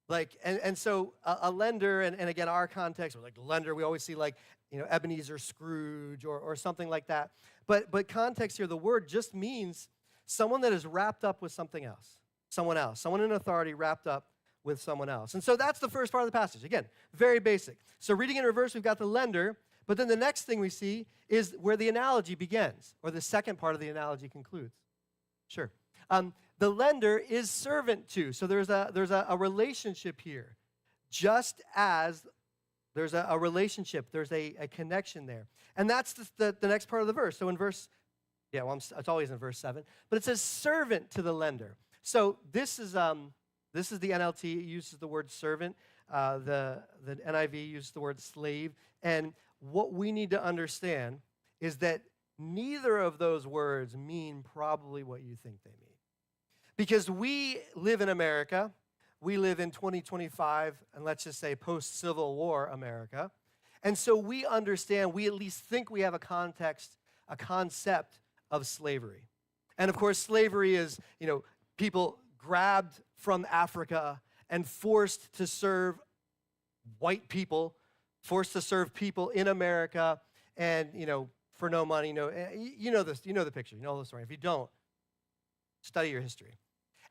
And so a lender, and again, our context, we're like lender, we always see like, Ebenezer Scrooge or something like that. But context here, the word just means someone that is wrapped up with something else, someone in authority wrapped up with someone else. And so that's the first part of the passage. Again, very basic. So reading in reverse, we've got the lender, but then the next thing we see is where the analogy begins, or the second part of the analogy concludes. Sure. The lender is servant to. So there's a relationship here. Just as there's a relationship, there's a connection there. And that's the next part of the verse. So in verse, it's always in verse 7, but it says servant to the lender. So this is the NLT. It uses the word servant. The NIV uses the word slave. And what we need to understand is that neither of those words mean probably what you think they mean. Because we live in America, we live in 2025, and let's just say post-Civil War America. And so we understand, we at least think we have a context, a concept of slavery. And of course, slavery is, people grabbed from Africa and forced to serve white people, forced to serve people in America, and, for no money. You know this, you know the picture, you know the story. If you don't, study your history.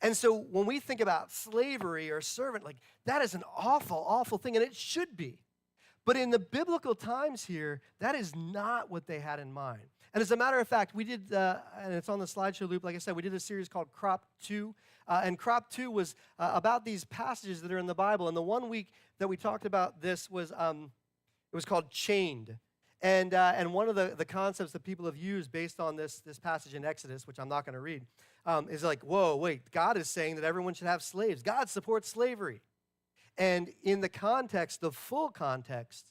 And so when we think about slavery or servant, like that is an awful, awful thing, and it should be. But in the biblical times here, that is not what they had in mind. And as a matter of fact, we did, and it's on the slideshow loop, like I said, we did a series called Crop 2. And Crop 2 was about these passages that are in the Bible. And the one week that we talked about this was, it was called Chained. And one of the concepts that people have used based on this passage in Exodus, which I'm not going to read, is like, whoa, wait, God is saying that everyone should have slaves. God supports slavery. And in the context, the full context,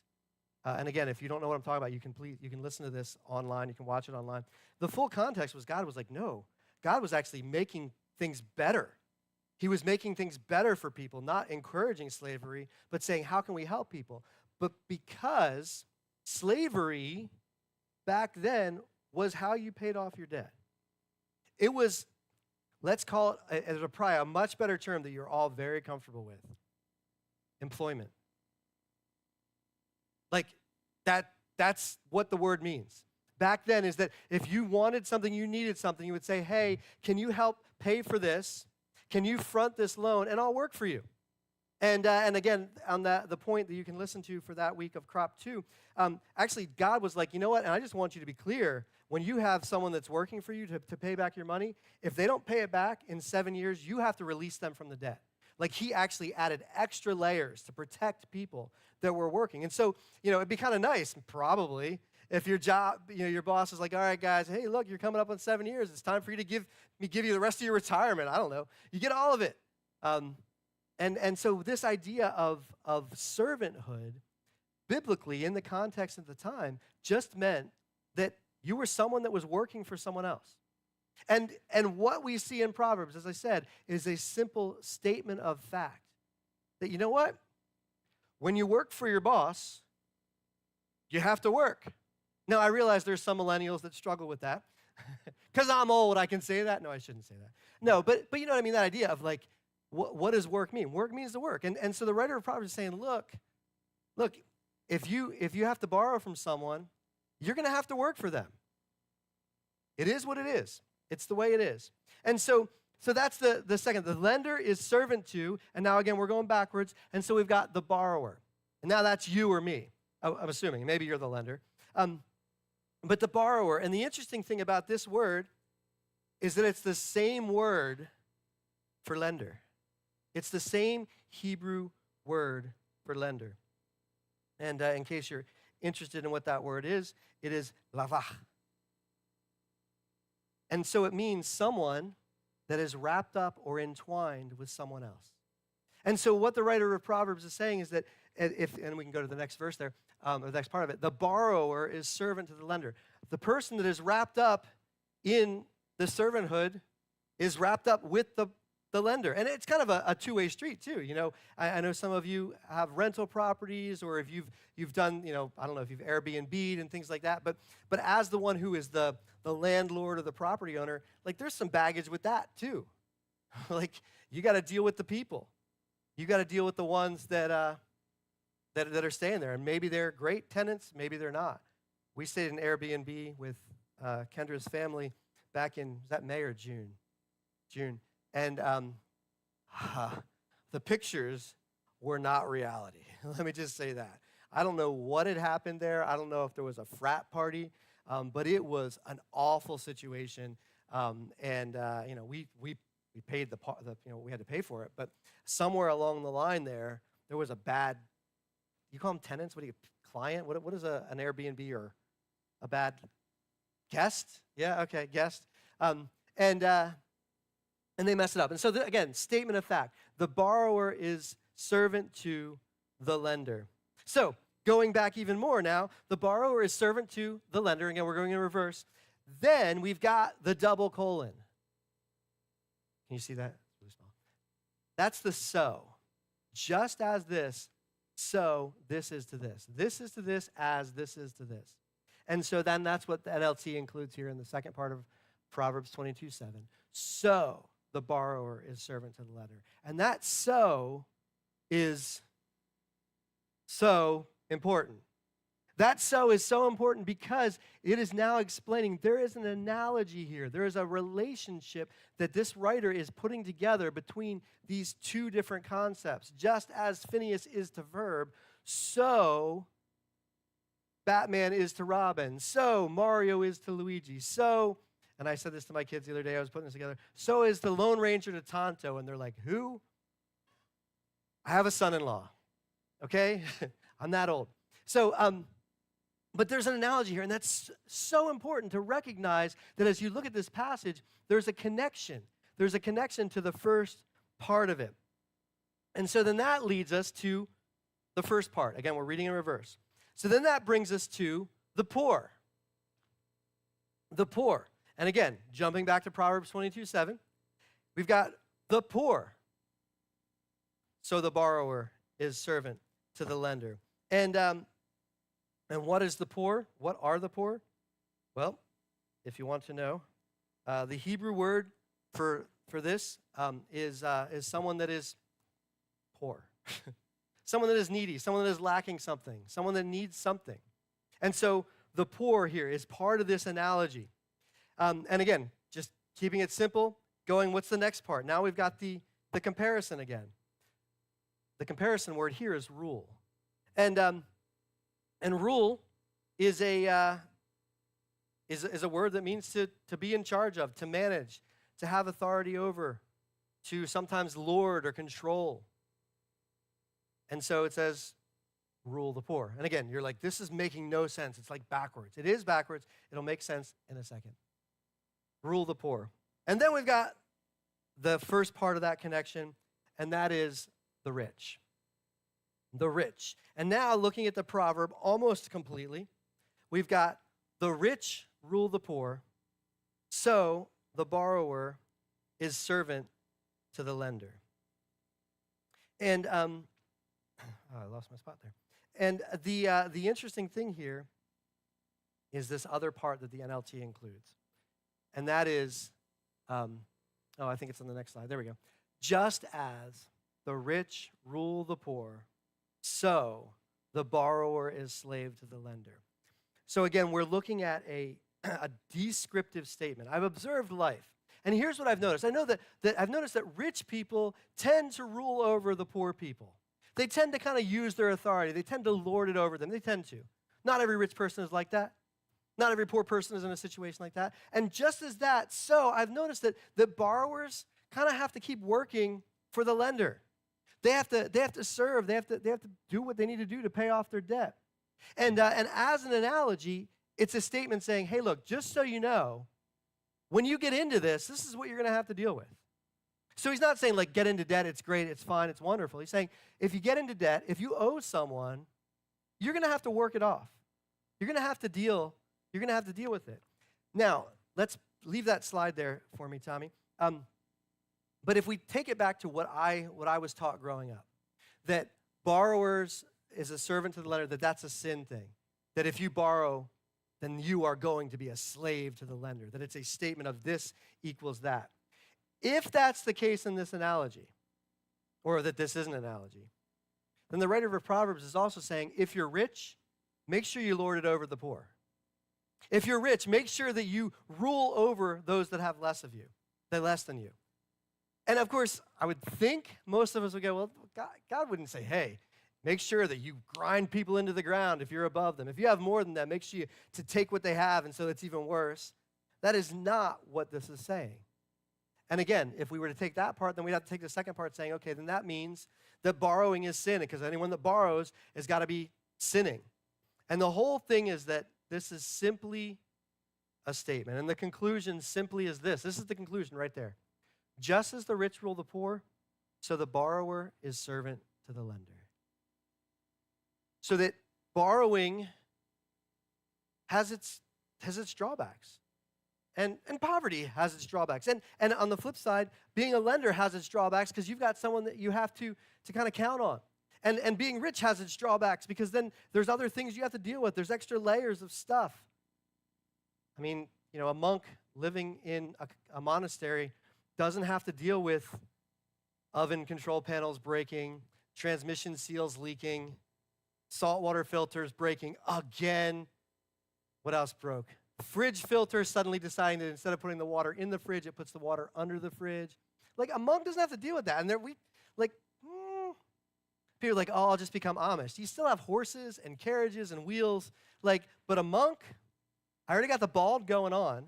and again, if you don't know what I'm talking about, you can listen to this online, you can watch it online. The full context was God was like, no, God was actually making things better. He was making things better for people, not encouraging slavery, but saying, how can we help people? But because slavery back then was how you paid off your debt. It was, let's call it, as probably a much better term that you're all very comfortable with, employment. Like that's what the word means. Back then is that if you wanted something, you needed something, you would say, hey, can you help pay for this? Can you front this loan and I'll work for you? And again, on the point that you can listen to for that week of Crop 2, actually God was like, you know what, and I just want you to be clear, when you have someone that's working for you to pay back your money, if they don't pay it back in 7 years, you have to release them from the debt. Like he actually added extra layers to protect people that were working. And so, it'd be kind of nice, probably, if your job, your boss is like, all right, guys, hey, look, you're coming up on 7 years. It's time for you to give you the rest of your retirement. I don't know. You get all of it. And so this idea of servanthood, biblically, in the context of the time, just meant that you were someone that was working for someone else. And what we see in Proverbs, as I said, is a simple statement of fact. That you know what? When you work for your boss, you have to work. Now, I realize there's some millennials that struggle with that. Because I'm old, I can say that. No, I shouldn't say that. No, but you know what I mean, that idea of like, what does work mean? Work means to work. And so the writer of Proverbs is saying, look, if you have to borrow from someone, you're going to have to work for them. It is what it is. It's the way it is. And so that's the second. The lender is servant to, and now again, we're going backwards. And so we've got the borrower. And now that's you or me, I'm assuming. Maybe you're the lender. But the borrower, and the interesting thing about this word is that it's the same word for lender. It's the same Hebrew word for lender. And in case you're interested in what that word is, it is lavach. And so it means someone that is wrapped up or entwined with someone else. And so what the writer of Proverbs is saying is that and we can go to the next verse there, the next part of it, the borrower is servant to the lender. The person that is wrapped up in the servanthood is wrapped up with the lender. And it's kind of a two-way street too. I know some of you have rental properties, or if you've done, I don't know if you've Airbnb'd and things like that, but as the one who is the landlord or the property owner, like there's some baggage with that too. Like you got to deal with the people. You got to deal with the ones that are staying there, and maybe they're great tenants, maybe they're not. We stayed in Airbnb with Kendra's family back in, was that May or June? June. And the pictures were not reality. Let me just say that. I don't know what had happened there. I don't know if there was a frat party, but it was an awful situation. We paid we had to pay for it. But somewhere along the line there was a bad, you call them tenants? What do you, client? What is an Airbnb or a bad guest? Yeah, okay, guest. And they mess it up. And so, again, statement of fact. The borrower is servant to the lender. So, going back even more now, the borrower is servant to the lender. Again, we're going in reverse. Then we've got the double colon. Can you see that? It's really small. That's the so. Just as this, so this is to this. This is to this as this is to this. And so then that's what the NLT includes here in the second part of Proverbs 22:7. So the borrower is servant to the lender. And that so is so important. That so is so important because it is now explaining there is an analogy here. There is a relationship that this writer is putting together between these two different concepts. Just as Phineas is to Verb, so Batman is to Robin, so Mario is to Luigi, so, and I said this to my kids the other day, I was putting this together, so is the Lone Ranger to Tonto, and they're like, who? I have a son-in-law, okay? I'm that old. So, but there's an analogy here, and that's so important to recognize that as you look at this passage, there's a connection. There's a connection to the first part of it. And so then that leads us to the first part. Again, we're reading in reverse. So then that brings us to the poor. The poor. And again, jumping back to Proverbs 22:7, we've got the poor. So the borrower is servant to the lender. And what is the poor? What are the poor? Well, if you want to know, the Hebrew word for this is someone that is poor. Someone that is needy, someone that is lacking something, someone that needs something. And so the poor here is part of this analogy. And again, just keeping it simple, going, what's the next part? Now we've got the comparison again. The comparison word here is rule. And rule is a word that means to be in charge of, to manage, to have authority over, to sometimes lord or control. And so it says, rule the poor. And again, you're like, this is making no sense. It's like backwards. It is backwards. It'll make sense in a second. Rule the poor. And then we've got the first part of that connection, and that is the rich. The rich. And now looking at the proverb almost completely, we've got the rich rule the poor, so the borrower is servant to the lender. And I lost my spot there. And the interesting thing here is this other part that the NLT includes. And that is, I think it's on the next slide. There we go. Just as the rich rule the poor, so the borrower is slave to the lender. So again, we're looking at a descriptive statement. I've observed life. And here's what I've noticed. I know that I've noticed that rich people tend to rule over the poor people. They tend to kind of use their authority. They tend to lord it over them. They tend to. Not every rich person is like that. Not every poor person is in a situation like that. And just as that, so I've noticed that borrowers kind of have to keep working for the lender. They have to serve. They have to do what they need to do to pay off their debt. And as an analogy, it's a statement saying, hey, look, just so you know, when you get into this is what you're going to have to deal with. So he's not saying, like, get into debt, it's great, it's fine, it's wonderful. He's saying, if you get into debt, if you owe someone, you're going to have to work it off. You're going to have to deal with it. Now, let's leave that slide there for me, Tommy. But if we take it back to what I was taught growing up, that borrowers is a servant to the lender, that's a sin thing. That if you borrow, then you are going to be a slave to the lender. That it's a statement of this equals that. If that's the case in this analogy, or that this isn't an analogy, then the writer of Proverbs is also saying, if you're rich, make sure you lord it over the poor. If you're rich, make sure that you rule over those that have less of you, that less than you. And of course, I would think most of us would go, well, God wouldn't say, hey, make sure that you grind people into the ground if you're above them. If you have more than them, make sure you to take what they have, and so it's even worse. That is not what this is saying. And again, if we were to take that part, then we'd have to take the second part saying, okay, then that means that borrowing is sin, because anyone that borrows has got to be sinning. And the whole thing is that this is simply a statement. And the conclusion simply is this. This is the conclusion right there. Just as the rich rule the poor, so the borrower is servant to the lender. So that borrowing has its drawbacks. And poverty has its drawbacks. And on the flip side, being a lender has its drawbacks because you've got someone that you have to kind of count on. And being rich has its drawbacks because then there's other things you have to deal with. There's extra layers of stuff. I mean, a monk living in a monastery doesn't have to deal with oven control panels breaking, transmission seals leaking, saltwater filters breaking again. What else broke? Fridge filter suddenly deciding that instead of putting the water in the fridge, it puts the water under the fridge. Like, a monk doesn't have to deal with that. And people are like, oh, I'll just become Amish. You still have horses and carriages and wheels. But a monk, I already got the bald going on.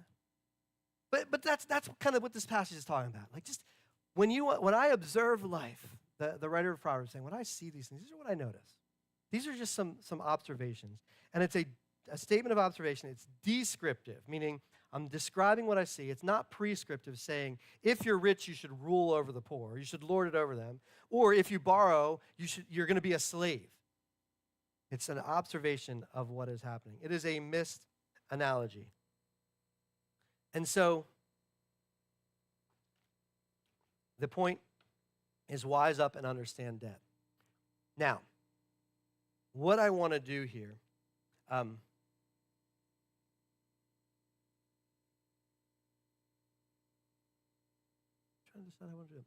But that's kind of what this passage is talking about. Like, just when I observe life, the writer of Proverbs is saying, when I see these things, these are what I notice. These are just some observations. And it's a statement of observation. It's descriptive, meaning I'm describing what I see. It's not prescriptive, saying, if you're rich, you should rule over the poor. You should lord it over them. Or if you borrow, you're going to be a slave. It's an observation of what is happening. It is a missed analogy. And so the point is wise up and understand debt. Now, what I want to do here, trying to decide how I want to do it.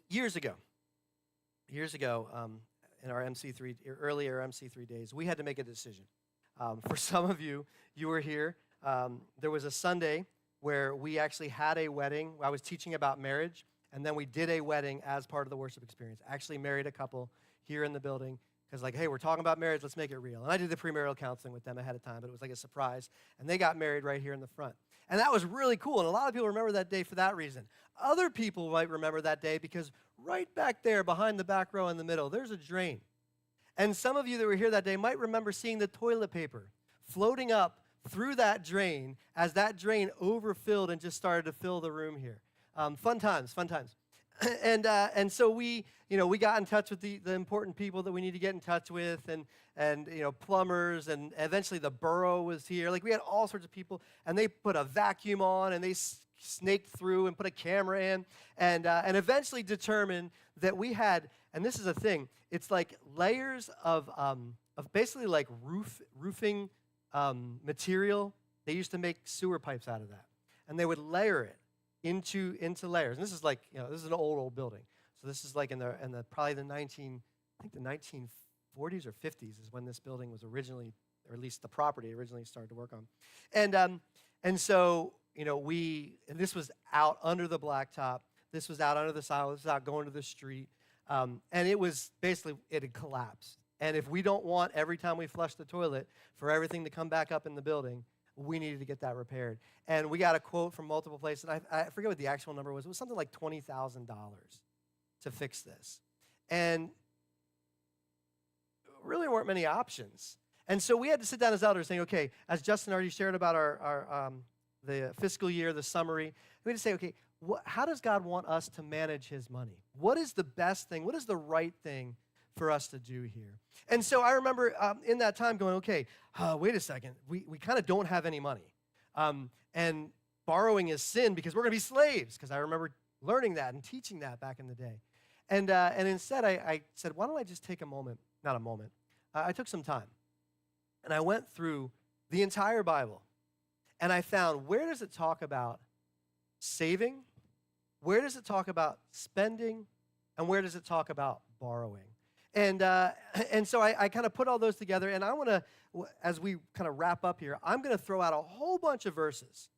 Years ago, in our earlier MC3 days, we had to make a decision. For some of you were here. There was a Sunday where we actually had a wedding. I was teaching about marriage, and then we did a wedding as part of the worship experience. Actually married a couple here in the building because, hey, we're talking about marriage, let's make it real. And I did the premarital counseling with them ahead of time, but it was like a surprise. And they got married right here in the front. And that was really cool, and a lot of people remember that day for that reason. Other people might remember that day because right back there behind the back row in the middle, there's a drain. And some of you that were here that day might remember seeing the toilet paper floating up through that drain as that drain overfilled and just started to fill the room here. Fun times. And so we got in touch with the important people that we need to get in touch with, and plumbers, and eventually the borough was here. We had all sorts of people, and they put a vacuum on, and they snaked through and put a camera in, and eventually determined that we had, and this is a thing, it's like layers of basically roofing material. They used to make sewer pipes out of that, and they would layer it into layers. And this is this is an old building. So this is in the probably the 1940s or 50s is when this building was originally, or at least the property originally started to work on. And so and this was out under the blacktop. This was out under the sidewalk. This was out going to the street. And it was basically, it had collapsed. And if we don't want every time we flush the toilet for everything to come back up in the building, we needed to get that repaired. And we got a quote from multiple places. I forget what the actual number was. It was something like $20,000 to fix this. And really weren't many options. And so we had to sit down as elders saying, okay, as Justin already shared about our the fiscal year, the summary, we had to say, okay, how does God want us to manage his money? What is the best thing? What is the right thing for us to do here? And so I remember in that time going, okay, wait a second. We kind of don't have any money. And borrowing is sin because we're going to be slaves, because I remember learning that and teaching that back in the day. And instead I said, why don't I just take I took some time. And I went through the entire Bible. And I found, where does it talk about saving? Where does it talk about spending? and where does it talk about borrowing? And and so I kind of put all those together, and I want to, as we kind of wrap up here, I'm going to throw out a whole bunch of verses.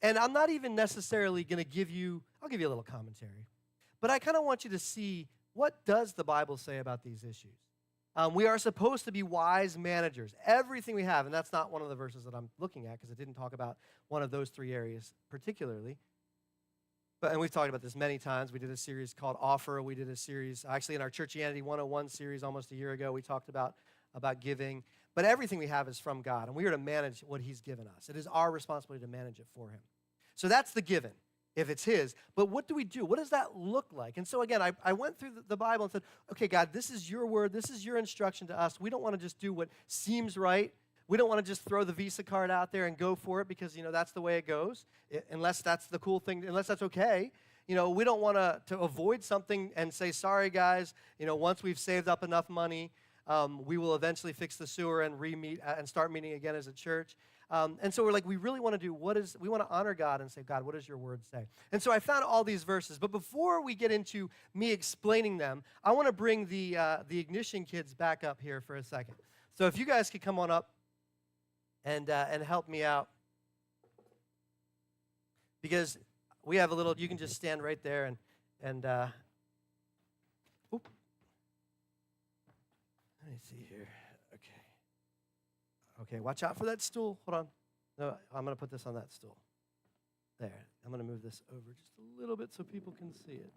And I'm not even necessarily going to give you, I'll give you a little commentary. But I kind of want you to see, what does the Bible say about these issues? We are supposed to be wise managers. Everything we have, and that's not one of the verses that I'm looking at because it didn't talk about one of those three areas particularly. And we've talked about this many times. We did a series called Offer. We did a series, actually in our Churchianity 101 series almost a year ago, we talked about giving. But everything we have is from God, and we are to manage what he's given us. It is our responsibility to manage it for him. So that's the given, if it's his. But what do we do? What does that look like? And so again, I went through the Bible and said, okay, God, this is your word. This is your instruction to us. We don't want to just do what seems right. We don't want to just throw the Visa card out there and go for it because, that's the way it goes, unless that's the cool thing, unless that's okay. We don't want to avoid something and say, sorry, guys, once we've saved up enough money, we will eventually fix the sewer and re-meet and start meeting again as a church. And so we're like, we really want to do we want to honor God and say, God, what does your word say? And so I found all these verses. But before we get into me explaining them, I want to bring the Ignition kids back up here for a second. So if you guys could come on up and help me out. Because we have a little, you can just stand right there and oop. Let me see here. Okay, watch out for that stool. Hold on. No, I'm going to put this on that stool. There. I'm going to move this over just a little bit so people can see it.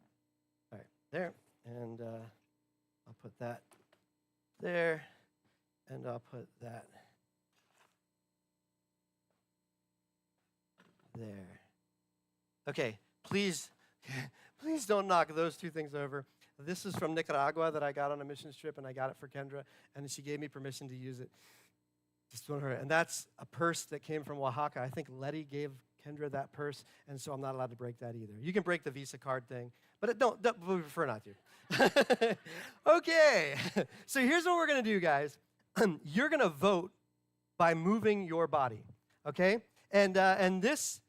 All right, there. And I'll put that there. And I'll put that there. Okay, please don't knock those two things over. This is from Nicaragua that I got on a missions trip, and I got it for Kendra, and she gave me permission to use it. Just want her, and that's a purse that came from Oaxaca. I think Letty gave Kendra that purse, and so I'm not allowed to break that either. You can break the Visa card thing, but we prefer not to. Okay, so here's what we're going to do, guys. You're going to vote by moving your body, okay? And this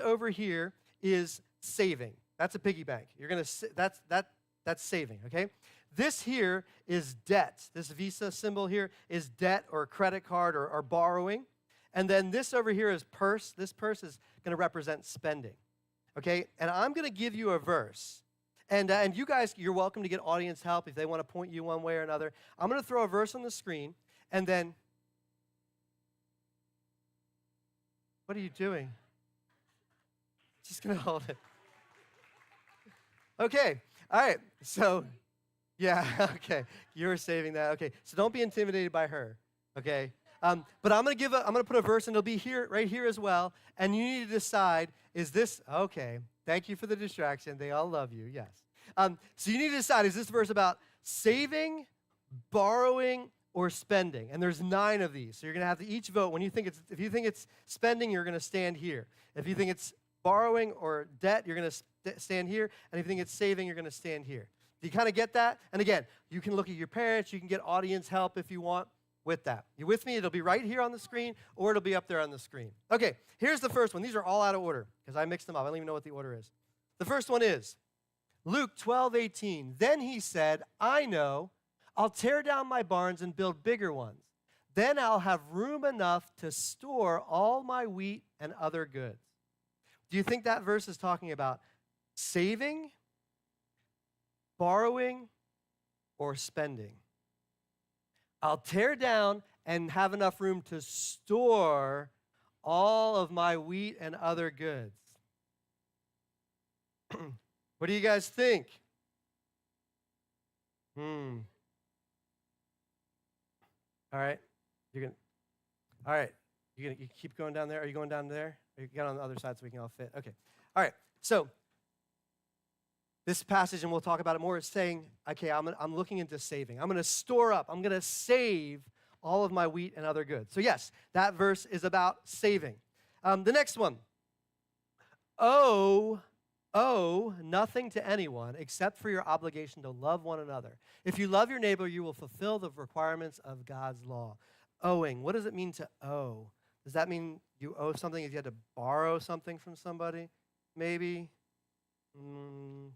over here is saving. That's a piggy bank. You're going to that's saving, okay? This here is debt. This Visa symbol here is debt or credit card or borrowing. And then this over here is purse. This purse is going to represent spending, okay? And I'm going to give you a verse. And you guys, you're welcome to get audience help if they want to point you one way or another. I'm going to throw a verse on the screen, and then, what are you doing? Just going to hold it. Okay, all right, so, yeah, okay, you were saving that. Okay, so don't be intimidated by her, okay? But I'm gonna put a verse, and it'll be here, right here as well, and you need to decide, is this, okay, thank you for the distraction. They all love you, yes. So you need to decide, is this verse about saving, borrowing, or spending? And there's 9 of these, so you're gonna have to each vote. If you think it's spending, you're gonna stand here. If you think it's borrowing or debt, you're gonna stand here, and if you think it's saving, you're gonna stand here. Do you kind of get that? And again, you can look at your parents, you can get audience help if you want with that. You with me? It'll be right here on the screen, or it'll be up there on the screen. Okay, here's the first one. These are all out of order, because I mixed them up. I don't even know what the order is. The first one is Luke 12:18. Then he said, I know, I'll tear down my barns and build bigger ones. Then I'll have room enough to store all my wheat and other goods. Do you think that verse is talking about saving, borrowing, or spending? I'll tear down and have enough room to store all of my wheat and other goods. What do you guys think? All right. All right. You keep going down there? Are you going down there? Or you get on the other side so we can all fit? Okay. All right. So this passage, and we'll talk about it more, is saying, okay, I'm looking into saving. I'm going to store up. I'm going to save all of my wheat and other goods. So yes, that verse is about saving. The next one. Owe nothing to anyone except for your obligation to love one another. If you love your neighbor, you will fulfill the requirements of God's law. Owing. What does it mean to owe? Does that mean you owe something if you had to borrow something from somebody? Maybe? All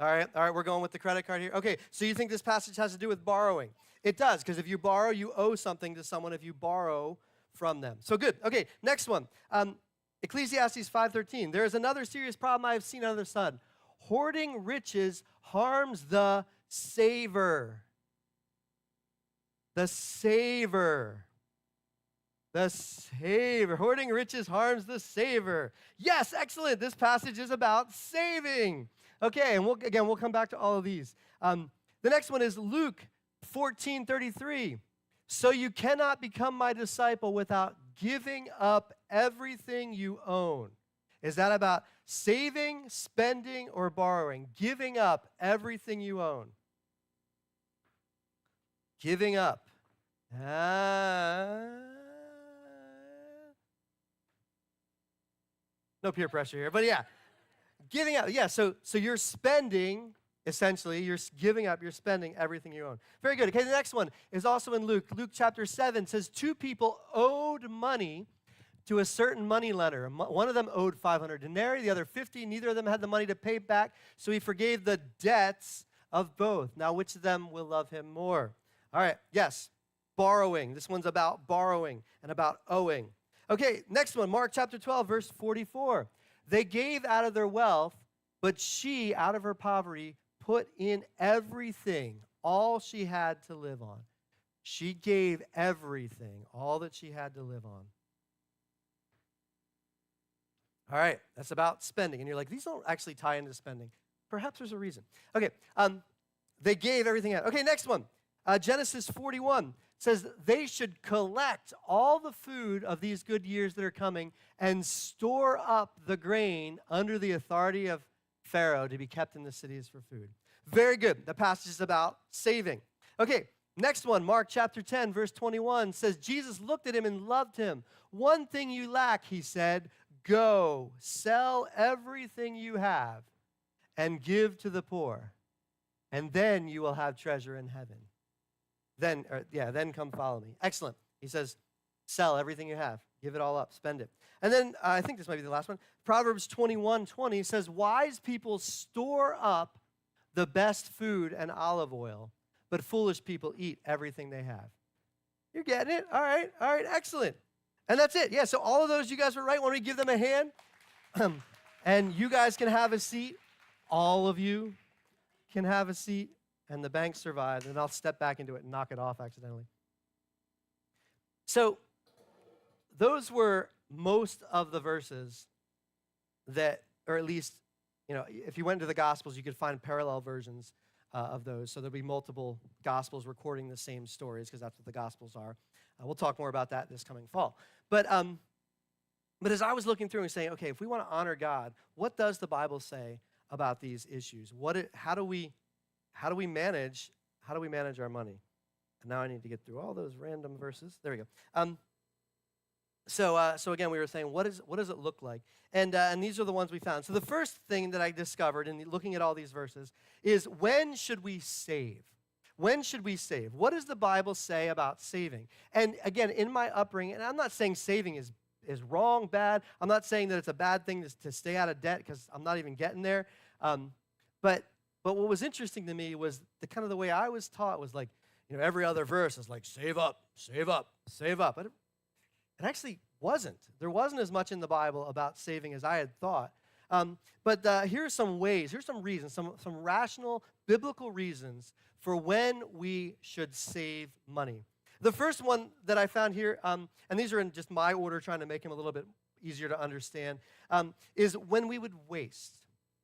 All right, we're going with the credit card here. Okay, so you think this passage has to do with borrowing? It does, because if you borrow, you owe something to someone if you borrow from them. So good. Okay, next one. Ecclesiastes 5:13. There is another serious problem I have seen under the sun. Hoarding riches harms the saver. The saver. The saver. Hoarding riches harms the saver. Yes, excellent. This passage is about saving. Okay, and we'll come back to all of these. The next one is Luke 14:33. So you cannot become my disciple without giving up everything you own. Is that about saving, spending, or borrowing? Giving up everything you own. Giving up. No peer pressure here, but yeah. Giving up, yeah, so you're spending, essentially, you're giving up, you're spending everything you own. Very good. Okay, the next one is also in Luke. Luke chapter 7 says 2 people owed money to a certain money lender. One of them owed 500 denarii, the other 50. Neither of them had the money to pay back, so he forgave the debts of both. Now, which of them will love him more? All right, yes, borrowing. This one's about borrowing and about owing. Okay, next one, Mark chapter 12, verse 44. They gave out of their wealth, but she, out of her poverty, put in everything, all she had to live on. She gave everything, all that she had to live on. All right, that's about spending. And you're like, these don't actually tie into spending. Perhaps there's a reason. Okay, they gave everything out. Okay, next one. Genesis 41 says they should collect all the food of these good years that are coming and store up the grain under the authority of Pharaoh to be kept in the cities for food. Very good. The passage is about saving. Okay, next one, Mark chapter 10, verse 21 says, Jesus looked at him and loved him. One thing you lack, he said, go, sell everything you have and give to the poor, and then you will have treasure in heaven. Then come follow me. Excellent. He says, sell everything you have. Give it all up. Spend it. And then, I think this might be the last one. Proverbs 21:20 says, wise people store up the best food and olive oil, but foolish people eat everything they have. You're getting it? All right, excellent. And that's it. Yeah, so all of those, you guys were right. Why don't we give them a hand? And you guys can have a seat. All of you can have a seat. And the bank survived, and I'll step back into it and knock it off accidentally. So those were most of the verses that, or at least, if you went to the Gospels, you could find parallel versions of those. So there'll be multiple Gospels recording the same stories, because that's what the Gospels are. We'll talk more about that this coming fall. But as I was looking through and saying, okay, if we want to honor God, what does the Bible say about these issues? How do we manage our money? And now I need to get through all those random verses. There we go. So again, we were saying, what does it look like? And these are the ones we found. So the first thing that I discovered in looking at all these verses is, when should we save? When should we save? What does the Bible say about saving? And again, in my upbringing, and I'm not saying saving is wrong, bad. I'm not saying that it's a bad thing to stay out of debt, because I'm not even getting there. But what was interesting to me was the way I was taught was like, every other verse is like, save up, save up, save up. But it actually wasn't. There wasn't as much in the Bible about saving as I had thought. But here's some ways, here's some reasons, some rational biblical reasons for when we should save money. The first one that I found here, and these are in just my order, trying to make them a little bit easier to understand, is when we would waste.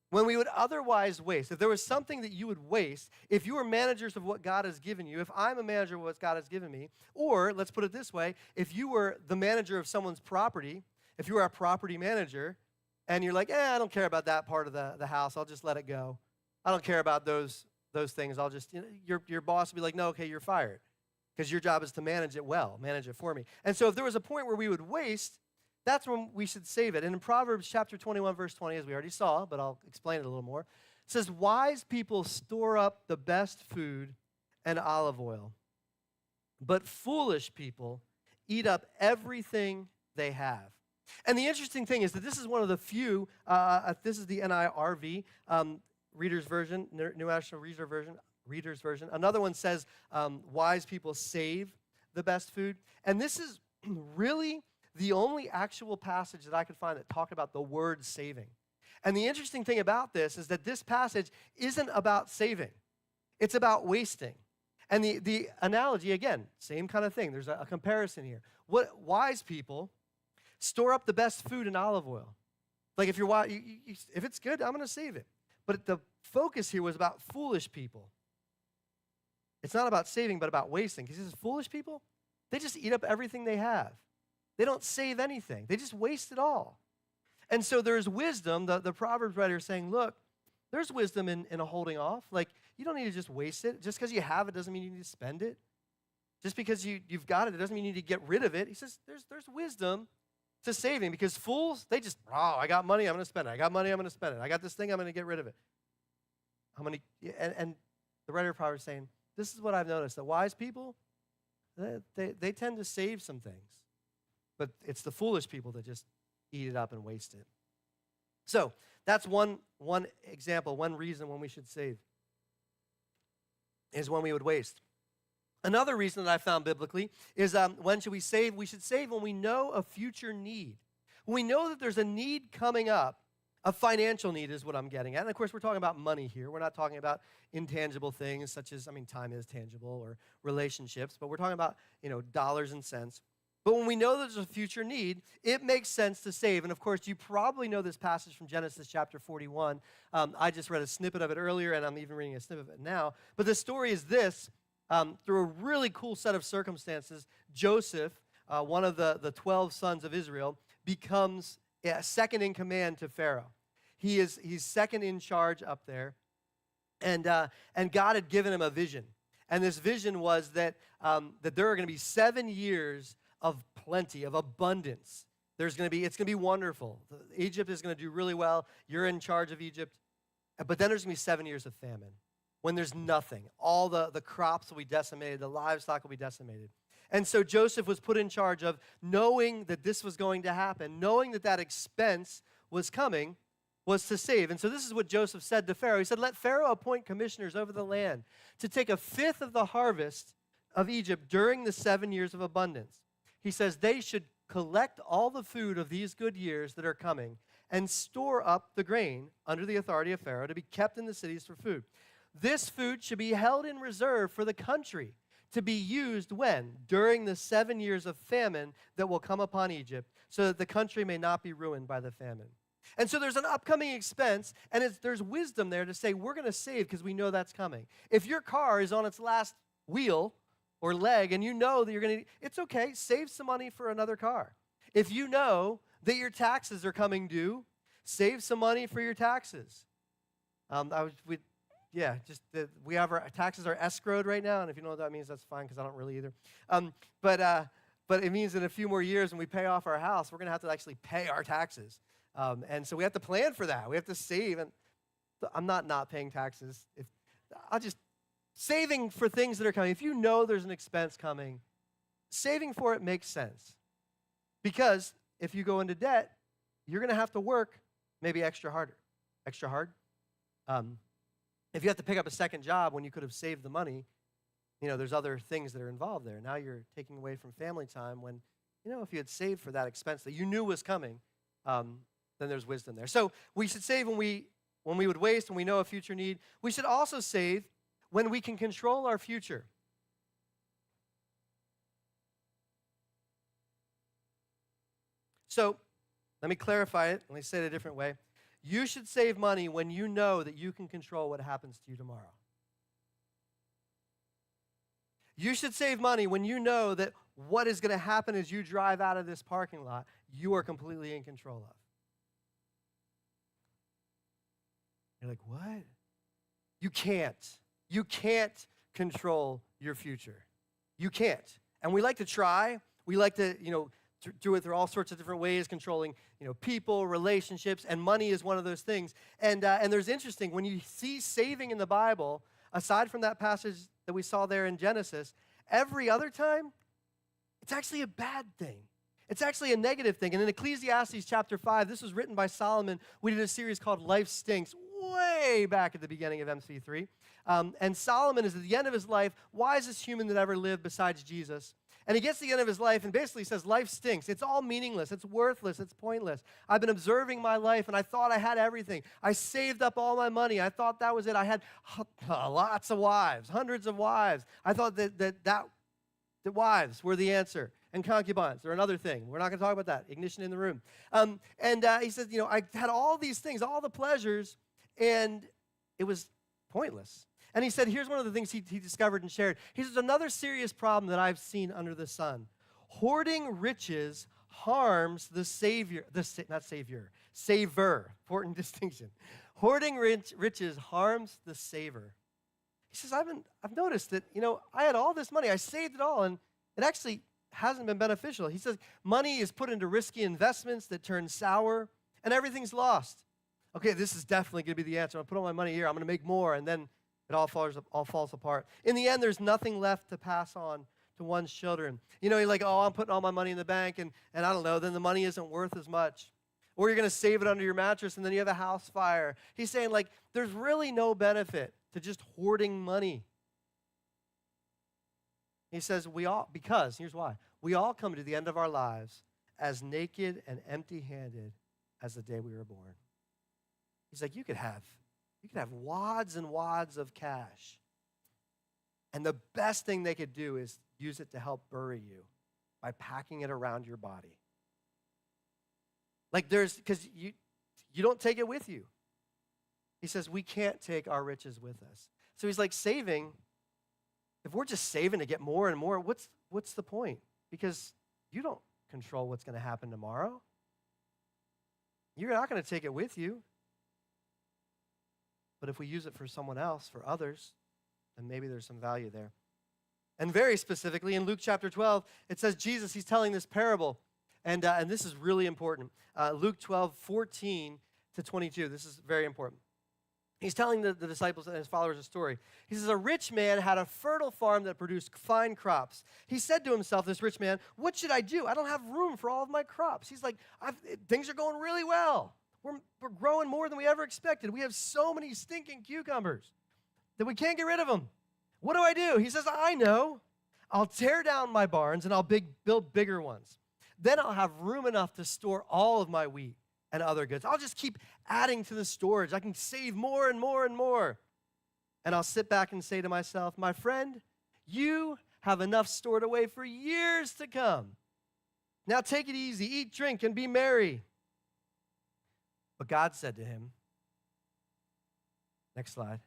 When we would otherwise waste. If there was something that you would waste, if you were managers of what God has given you, if I'm a manager of what God has given me, or let's put it this way, if you were the manager of someone's property, if you were a property manager, and you're like, I don't care about that part of the house, I'll just let it go. I don't care about those things. I'll just, your boss will be like, no, okay, you're fired. Because your job is to manage it well, manage it for me. And so if there was a point where we would waste, that's when we should save it. And in Proverbs chapter 21, verse 20, as we already saw, but I'll explain it a little more, it says, wise people store up the best food and olive oil, but foolish people eat up everything they have. And the interesting thing is that this is one of the few, this is the NIRV, Reader's Version, New National Reader's Version. Another one says, wise people save the best food. And this is really the only actual passage that I could find that talked about the word saving. And the interesting thing about this is that this passage isn't about saving. It's about wasting. And the analogy, again, same kind of thing. There's a comparison here. What wise people store up the best food in olive oil. Like if you're wise, if it's good, I'm going to save it. But the focus here was about foolish people. It's not about saving, but about wasting. Because these foolish people, they just eat up everything they have. They don't save anything. They just waste it all. And so there's wisdom. The Proverbs writer is saying, look, there's wisdom in a holding off. Like, you don't need to just waste it. Just because you have it doesn't mean you need to spend it. Just because you've got it, it doesn't mean you need to get rid of it. He says there's wisdom to saving, because fools, they just, I got money, I'm going to spend it. I got money, I'm going to spend it. I got this thing, I'm going to get rid of it. And the writer of Proverbs is saying, this is what I've noticed. The wise people, they tend to save some things. But it's the foolish people that just eat it up and waste it. So that's one example, one reason when we should save is when we would waste. Another reason that I found biblically is when should we save? We should save when we know a future need. When we know that there's a need coming up, a financial need is what I'm getting at. And of course, we're talking about money here. We're not talking about intangible things such as, time is tangible, or relationships, but we're talking about, dollars and cents. But when we know there's a future need, it makes sense to save. And of course, you probably know this passage from Genesis chapter 41. I just read a snippet of it earlier, and I'm even reading a snippet of it now. But the story is this. Through a really cool set of circumstances, Joseph, one of the 12 sons of Israel, becomes second in command to Pharaoh. He's second in charge up there. And God had given him a vision. And this vision was that there are going to be 7 years of plenty, of abundance. It's going to be wonderful. Egypt is going to do really well. You're in charge of Egypt. But then there's going to be 7 years of famine, when there's nothing. All the crops will be decimated. The livestock will be decimated. And so Joseph was put in charge of knowing that this was going to happen, knowing that expense was coming, was to save. And so this is what Joseph said to Pharaoh. He said, let Pharaoh appoint commissioners over the land to take a fifth of the harvest of Egypt during the 7 years of abundance. He says they should collect all the food of these good years that are coming and store up the grain under the authority of Pharaoh to be kept in the cities for food. This food should be held in reserve for the country to be used when? During the 7 years of famine that will come upon Egypt, so that the country may not be ruined by the famine. And so there's an upcoming expense, and there's wisdom there to say we're going to save because we know that's coming. If your car is on its last wheel or leg and you know that you're going to, it's okay, save some money for another car. If you know that your taxes are coming due, save some money for your taxes. We have our taxes are escrowed right now, and if you know what that means, that's fine, because I don't really either. But it means in a few more years when we pay off our house, we're going to have to actually pay our taxes. And so we have to plan for that. We have to save. And I'm not paying taxes. Saving for things that are coming. If you know there's an expense coming, saving for it makes sense. Because if you go into debt, you're going to have to work maybe extra hard. If you have to pick up a second job when you could have saved the money, there's other things that are involved there. Now you're taking away from family time when, if you had saved for that expense that you knew was coming, then there's wisdom there. So we should save when we would waste, when we know a future need. We should also save when we can control our future. So let me clarify it. Let me say it a different way. You should save money when you know that you can control what happens to you tomorrow. You should save money when you know that what is going to happen as you drive out of this parking lot, you are completely in control of. You're like, what? You can't. You can't control your future. You can't. And we like to try. We like to, do it through all sorts of different ways, controlling, people, relationships, and money is one of those things. And there's interesting, when you see saving in the Bible, aside from that passage that we saw there in Genesis, every other time, it's actually a bad thing. It's actually a negative thing. And in Ecclesiastes chapter 5, this was written by Solomon. We did a series called Life Stinks, way way back at the beginning of MC3. And Solomon is at the end of his life, wisest human that ever lived besides Jesus. And he gets to the end of his life and basically says, life stinks. It's all meaningless. It's worthless. It's pointless. I've been observing my life, and I thought I had everything. I saved up all my money. I thought that was it. I had lots of wives, hundreds of wives. I thought that wives were the answer. And concubines are another thing. We're not going to talk about that. Ignition in the room. He says, I had all these things, all the pleasures, and it was pointless. And he said, here's one of the things he discovered and shared. He says, another serious problem that I've seen under the sun. Hoarding riches harms the savior, saver, important distinction. Hoarding riches harms the saver. He says, I've noticed that, I had all this money. I saved it all, and it actually hasn't been beneficial. He says, money is put into risky investments that turn sour, and everything's lost. Okay, this is definitely going to be the answer. I'm going to put all my money here. I'm going to make more, and then it all falls apart. In the end, there's nothing left to pass on to one's children. You're like, I'm putting all my money in the bank, and I don't know, then the money isn't worth as much. Or you're going to save it under your mattress, and then you have a house fire. He's saying, there's really no benefit to just hoarding money. He says, because, here's why, we all come to the end of our lives as naked and empty-handed as the day we were born. He's like, you could have wads and wads of cash. And the best thing they could do is use it to help bury you by packing it around your body. Because you don't take it with you. He says, we can't take our riches with us. So he's like, saving, if we're just saving to get more and more, what's the point? Because you don't control what's going to happen tomorrow. You're not going to take it with you. But if we use it for someone else, for others, then maybe there's some value there. And very specifically, in Luke chapter 12, it says Jesus, he's telling this parable. And this is really important. Luke 12, 14 to 22. This is very important. He's telling the disciples and his followers a story. He says, a rich man had a fertile farm that produced fine crops. He said to himself, this rich man, what should I do? I don't have room for all of my crops. He's like, things are going really well. We're growing more than we ever expected. We have so many stinking cucumbers that we can't get rid of them. What do I do? He says, I know. I'll tear down my barns and I'll build bigger ones. Then I'll have room enough to store all of my wheat and other goods. I'll just keep adding to the storage. I can save more and more and more. And I'll sit back and say to myself, my friend, you have enough stored away for years to come. Now take it easy, eat, drink, and be merry. But God said to him, next slide,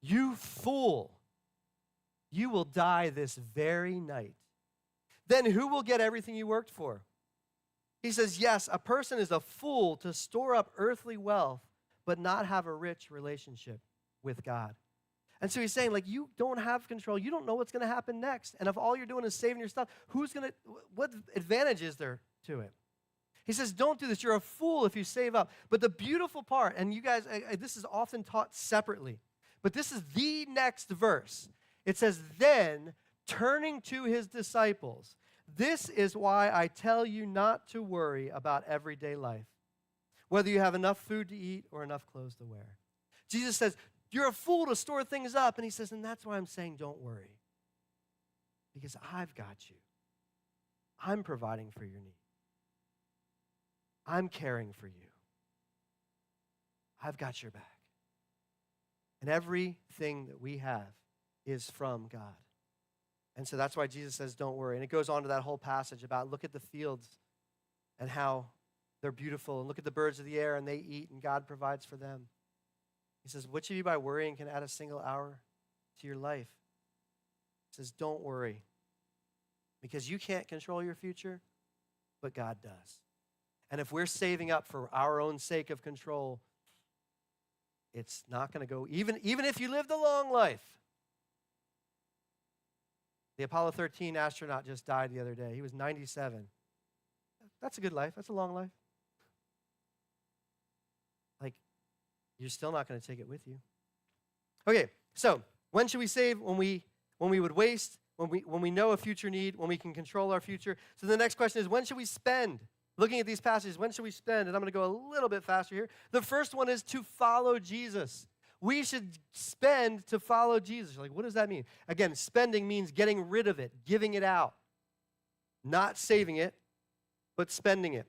you fool, you will die this very night. Then who will get everything you worked for? He says, yes, a person is a fool to store up earthly wealth, but not have a rich relationship with God. And so he's saying, you don't have control. You don't know what's going to happen next. And if all you're doing is saving your stuff, what advantage is there to it? He says, don't do this. You're a fool if you save up. But the beautiful part, and you guys, this is often taught separately, but this is the next verse. It says, then, turning to his disciples, this is why I tell you not to worry about everyday life, whether you have enough food to eat or enough clothes to wear. Jesus says, you're a fool to store things up. And he says, and that's why I'm saying don't worry, because I've got you. I'm providing for your needs. I'm caring for you. I've got your back. And everything that we have is from God. And so that's why Jesus says, don't worry. And it goes on to that whole passage about look at the fields and how they're beautiful, and look at the birds of the air and they eat and God provides for them. He says, which of you by worrying can add a single hour to your life? He says, don't worry, because you can't control your future, but God does. And if we're saving up for our own sake of control, it's not going to go, even if you lived a long life. The Apollo 13 astronaut just died the other day. He was 97. That's a good life. That's a long life. You're still not going to take it with you. Okay, so when should we save? When we would waste, when we know a future need, when we can control our future. So the next question is, when should we spend? looking at these passages, when should we spend? And I'm going to go a little bit faster here. The first one is to follow Jesus. We should spend to follow Jesus. You're like, what does that mean? Again, spending means getting rid of it, giving it out, not saving it, but spending it.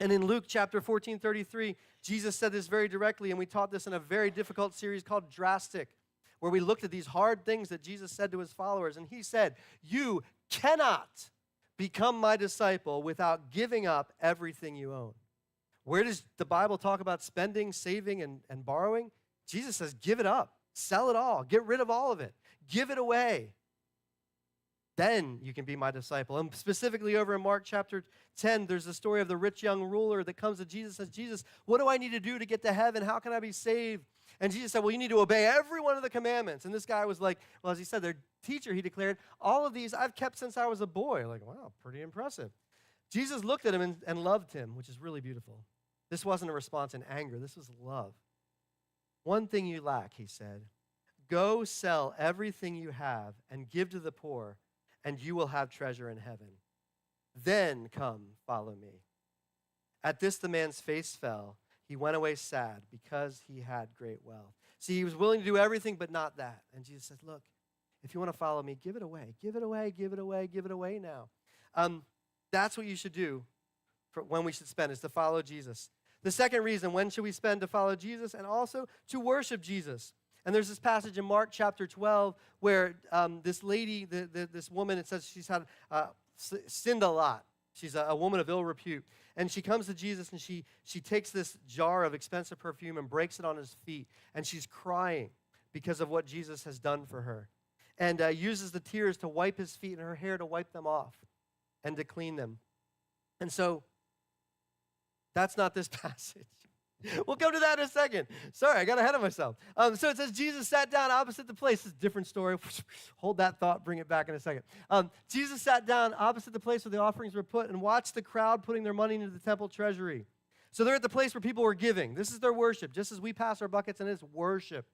And in Luke chapter 14:33, Jesus said this very directly, and we taught this in a very difficult series called Drastic, where we looked at these hard things that Jesus said to his followers. And he said, you cannot become my disciple without giving up everything you own. Where does the Bible talk about spending, saving, and borrowing? Jesus says, give it up, sell it all, get rid of all of it, give it away. Then you can be my disciple. And specifically over in Mark chapter 10, there's the story of the rich young ruler that comes to Jesus and says, Jesus, what do I need to do to get to heaven? How can I be saved? And Jesus said, well, you need to obey every one of the commandments. And this guy was like, well, as he said, their teacher, he declared, all of these I've kept since I was a boy. Like, wow, pretty impressive. Jesus looked at him and loved him, which is really beautiful. This wasn't a response in anger. This was love. One thing you lack, he said. Go sell everything you have and give to the poor, and you will have treasure in heaven. Then come, follow me. At this, the man's face fell. He went away sad because he had great wealth. See, he was willing to do everything, but not that. And Jesus said, look, if you want to follow me, give it away. Give it away, give it away, give it away now. That's what you should do for when we should spend, is to follow Jesus. The second reason, when should we spend to follow Jesus? And also to worship Jesus. And there's this passage in Mark chapter 12 where this lady, this woman, it says she's had sinned a lot. She's a woman of ill repute. And she comes to Jesus and she takes this jar of expensive perfume and breaks it on his feet. And she's crying because of what Jesus has done for her. And uses the tears to wipe his feet and her hair to wipe them off and to clean them. And so that's not this passage. We'll come to that in a second. Sorry, I got ahead of myself. So it says Jesus sat down opposite the place. This is a different story. Hold that thought, bring it back in a second. Jesus sat down opposite the place where the offerings were put and watched the crowd putting their money into the temple treasury. So they're at the place where people were giving. This is their worship, just as we pass our buckets and it's worship.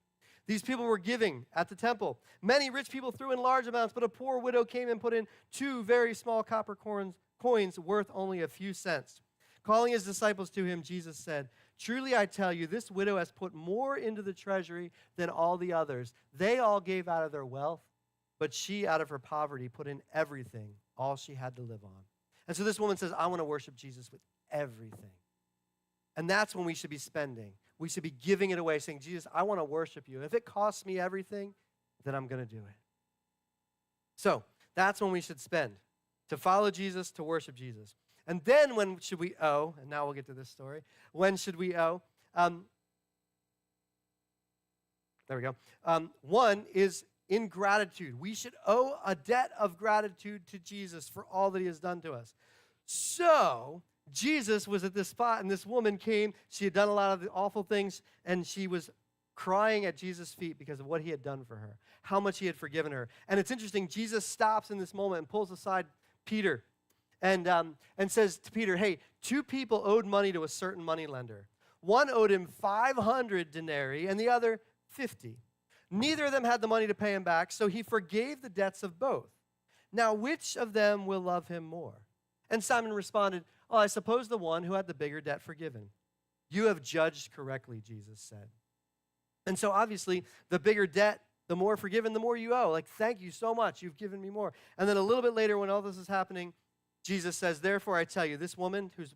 These people were giving at the temple. Many rich people threw in large amounts, but a poor widow came and put in 2 very small copper coins worth only a few cents. Calling his disciples to him, Jesus said, truly I tell you, this widow has put more into the treasury than all the others. They all gave out of their wealth, but she out of her poverty put in everything, all she had to live on. And so this woman says, I want to worship Jesus with everything. And that's when we should be spending. We should be giving it away, saying, Jesus, I want to worship you. If it costs me everything, then I'm going to do it. So that's when we should spend, to follow Jesus, to worship Jesus. And then when should we owe? And now we'll get to this story. When should we owe? There we go. One is ingratitude. We should owe a debt of gratitude to Jesus for all that he has done to us. So Jesus was at this spot, and this woman came. She had done a lot of the awful things, and she was crying at Jesus' feet because of what he had done for her, how much he had forgiven her. And it's interesting, Jesus stops in this moment and pulls aside Peter and says to Peter, hey, 2 people owed money to a certain moneylender. One owed him 500 denarii and the other 50. Neither of them had the money to pay him back, so he forgave the debts of both. Now, which of them will love him more? And Simon responded, oh, I suppose the one who had the bigger debt forgiven. You have judged correctly, Jesus said. And so obviously, the bigger debt, the more forgiven, the more you owe. Like, thank you so much. You've given me more. And then a little bit later, when all this is happening, Jesus says, therefore I tell you, this woman who's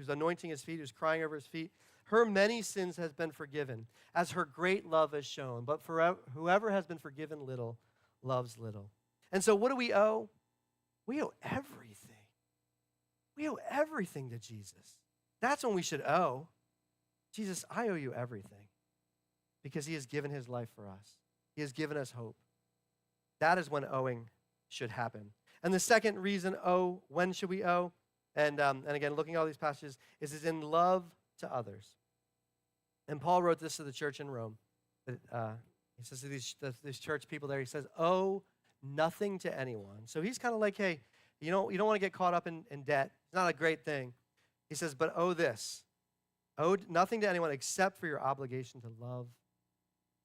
anointing his feet, who's crying over his feet, her many sins has been forgiven, as her great love has shown. But for whoever has been forgiven little, loves little. And so what do we owe? We owe everything. We owe everything to Jesus. That's when we should owe. Jesus, I owe you everything because he has given his life for us. He has given us hope. That is when owing should happen. And the second reason, when should we owe? And again, looking at all these passages, is in love to others. And Paul wrote this to the church in Rome. He says to these church people there, he says, owe nothing to anyone. So he's kind of like, hey, you don't want to get caught up in debt. It's not a great thing. He says, but owe this. Owe nothing to anyone except for your obligation to love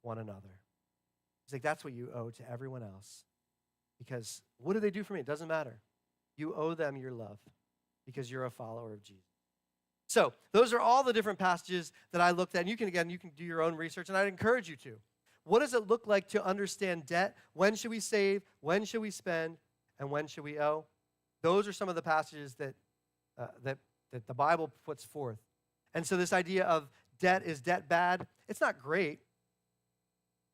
one another. He's like, that's what you owe to everyone else. Because what do they do for me? It doesn't matter. You owe them your love. because you're a follower of Jesus. So those are all the different passages that I looked at. And you can do your own research, and I'd encourage you to. What does it look like to understand debt? When should we save? When should we spend? And when should we owe? Those are some of the passages that the Bible puts forth. And so this idea of debt, is debt bad? It's not great.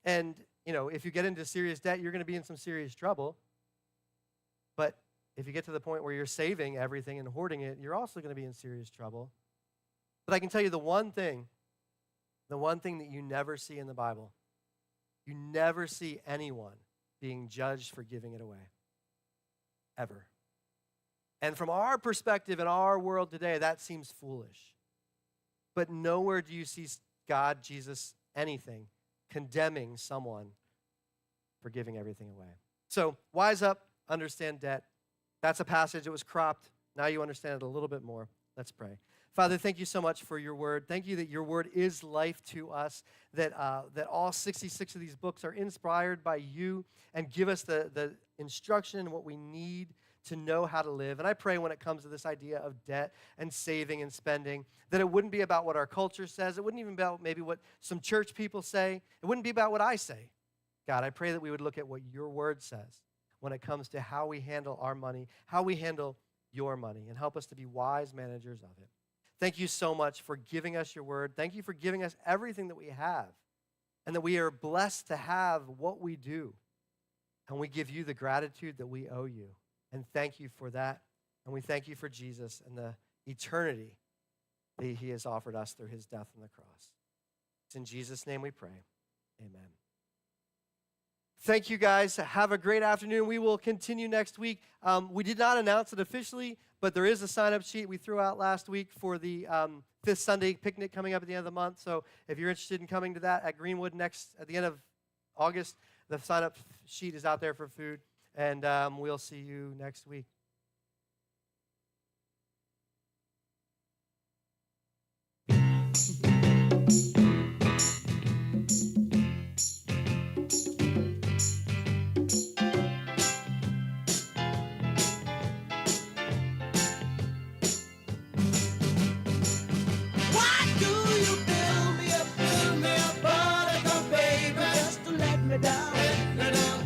And, if you get into serious debt, you're going to be in some serious trouble. But if you get to the point where you're saving everything and hoarding it, you're also going to be in serious trouble. But I can tell you the one thing that you never see in the Bible, you never see anyone being judged for giving it away. Ever. And from our perspective in our world today, that seems foolish. But nowhere do you see God, Jesus, anything condemning someone for giving everything away. So, wise up, understand debt. That's a passage that was cropped. Now you understand it a little bit more. Let's pray. Father, thank you so much for your word. Thank you that your word is life to us, that all 66 of these books are inspired by you and give us the instruction and what we need to know how to live. And I pray when it comes to this idea of debt and saving and spending, that it wouldn't be about what our culture says. It wouldn't even be about maybe what some church people say. It wouldn't be about what I say. God, I pray that we would look at what your word says when it comes to how we handle our money, how we handle your money, and help us to be wise managers of it. Thank you so much for giving us your word. Thank you for giving us everything that we have, and that we are blessed to have what we do. And we give you the gratitude that we owe you. And thank you for that. And we thank you for Jesus and the eternity that he has offered us through his death on the cross. It's in Jesus' name we pray. Amen. Thank you, guys. Have a great afternoon. We will continue next week. We did not announce it officially, but there is a sign-up sheet we threw out last week for the Fifth Sunday picnic coming up at the end of the month. So if you're interested in coming to that at Greenwood at the end of August, the sign-up sheet is out there for food. And we'll see you next week. Why do you build me up, buttercup, baby, just to let me down?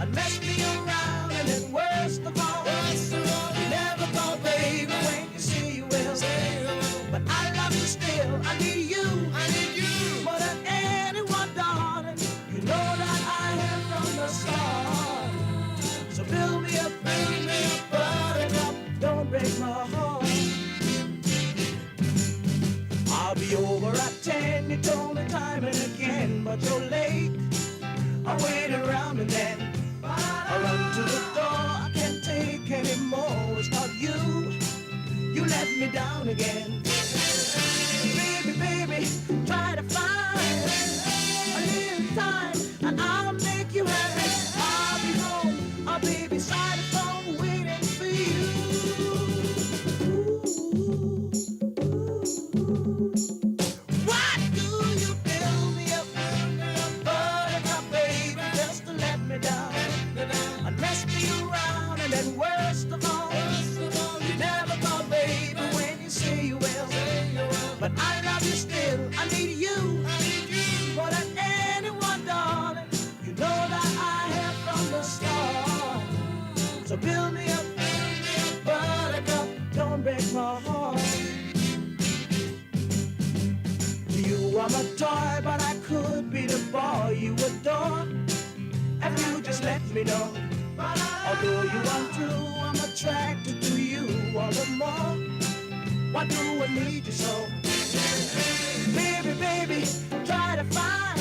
And mess me around, and then worst of all, you never thought, baby, when you say you will. But I love you still, I need you more than anyone, darling. You know that I am from the start. So build me up, buttercup, don't break my heart. I'll be over at 10, you told me time and again, but you're late. I wait around and then I run to the door, I can't take anymore. It's not you, you let me down again. Baby, try to find a little time and I'll make you happy. I'll be home, I'll be beside the phone waiting for you. Why do you build me up, buttercup, baby, just to let me down? And mess me around, and then worst of all, you never thought, baby, when you say you will. But I love you still, I need you more than anyone, darling. You know that I have from the start. So build me up, buttercup, don't break my heart. You are my toy, but I could be the boy you adore. And you just let me know. Although you are true, I'm attracted to you all the more. Why do I need you so? Baby, try to find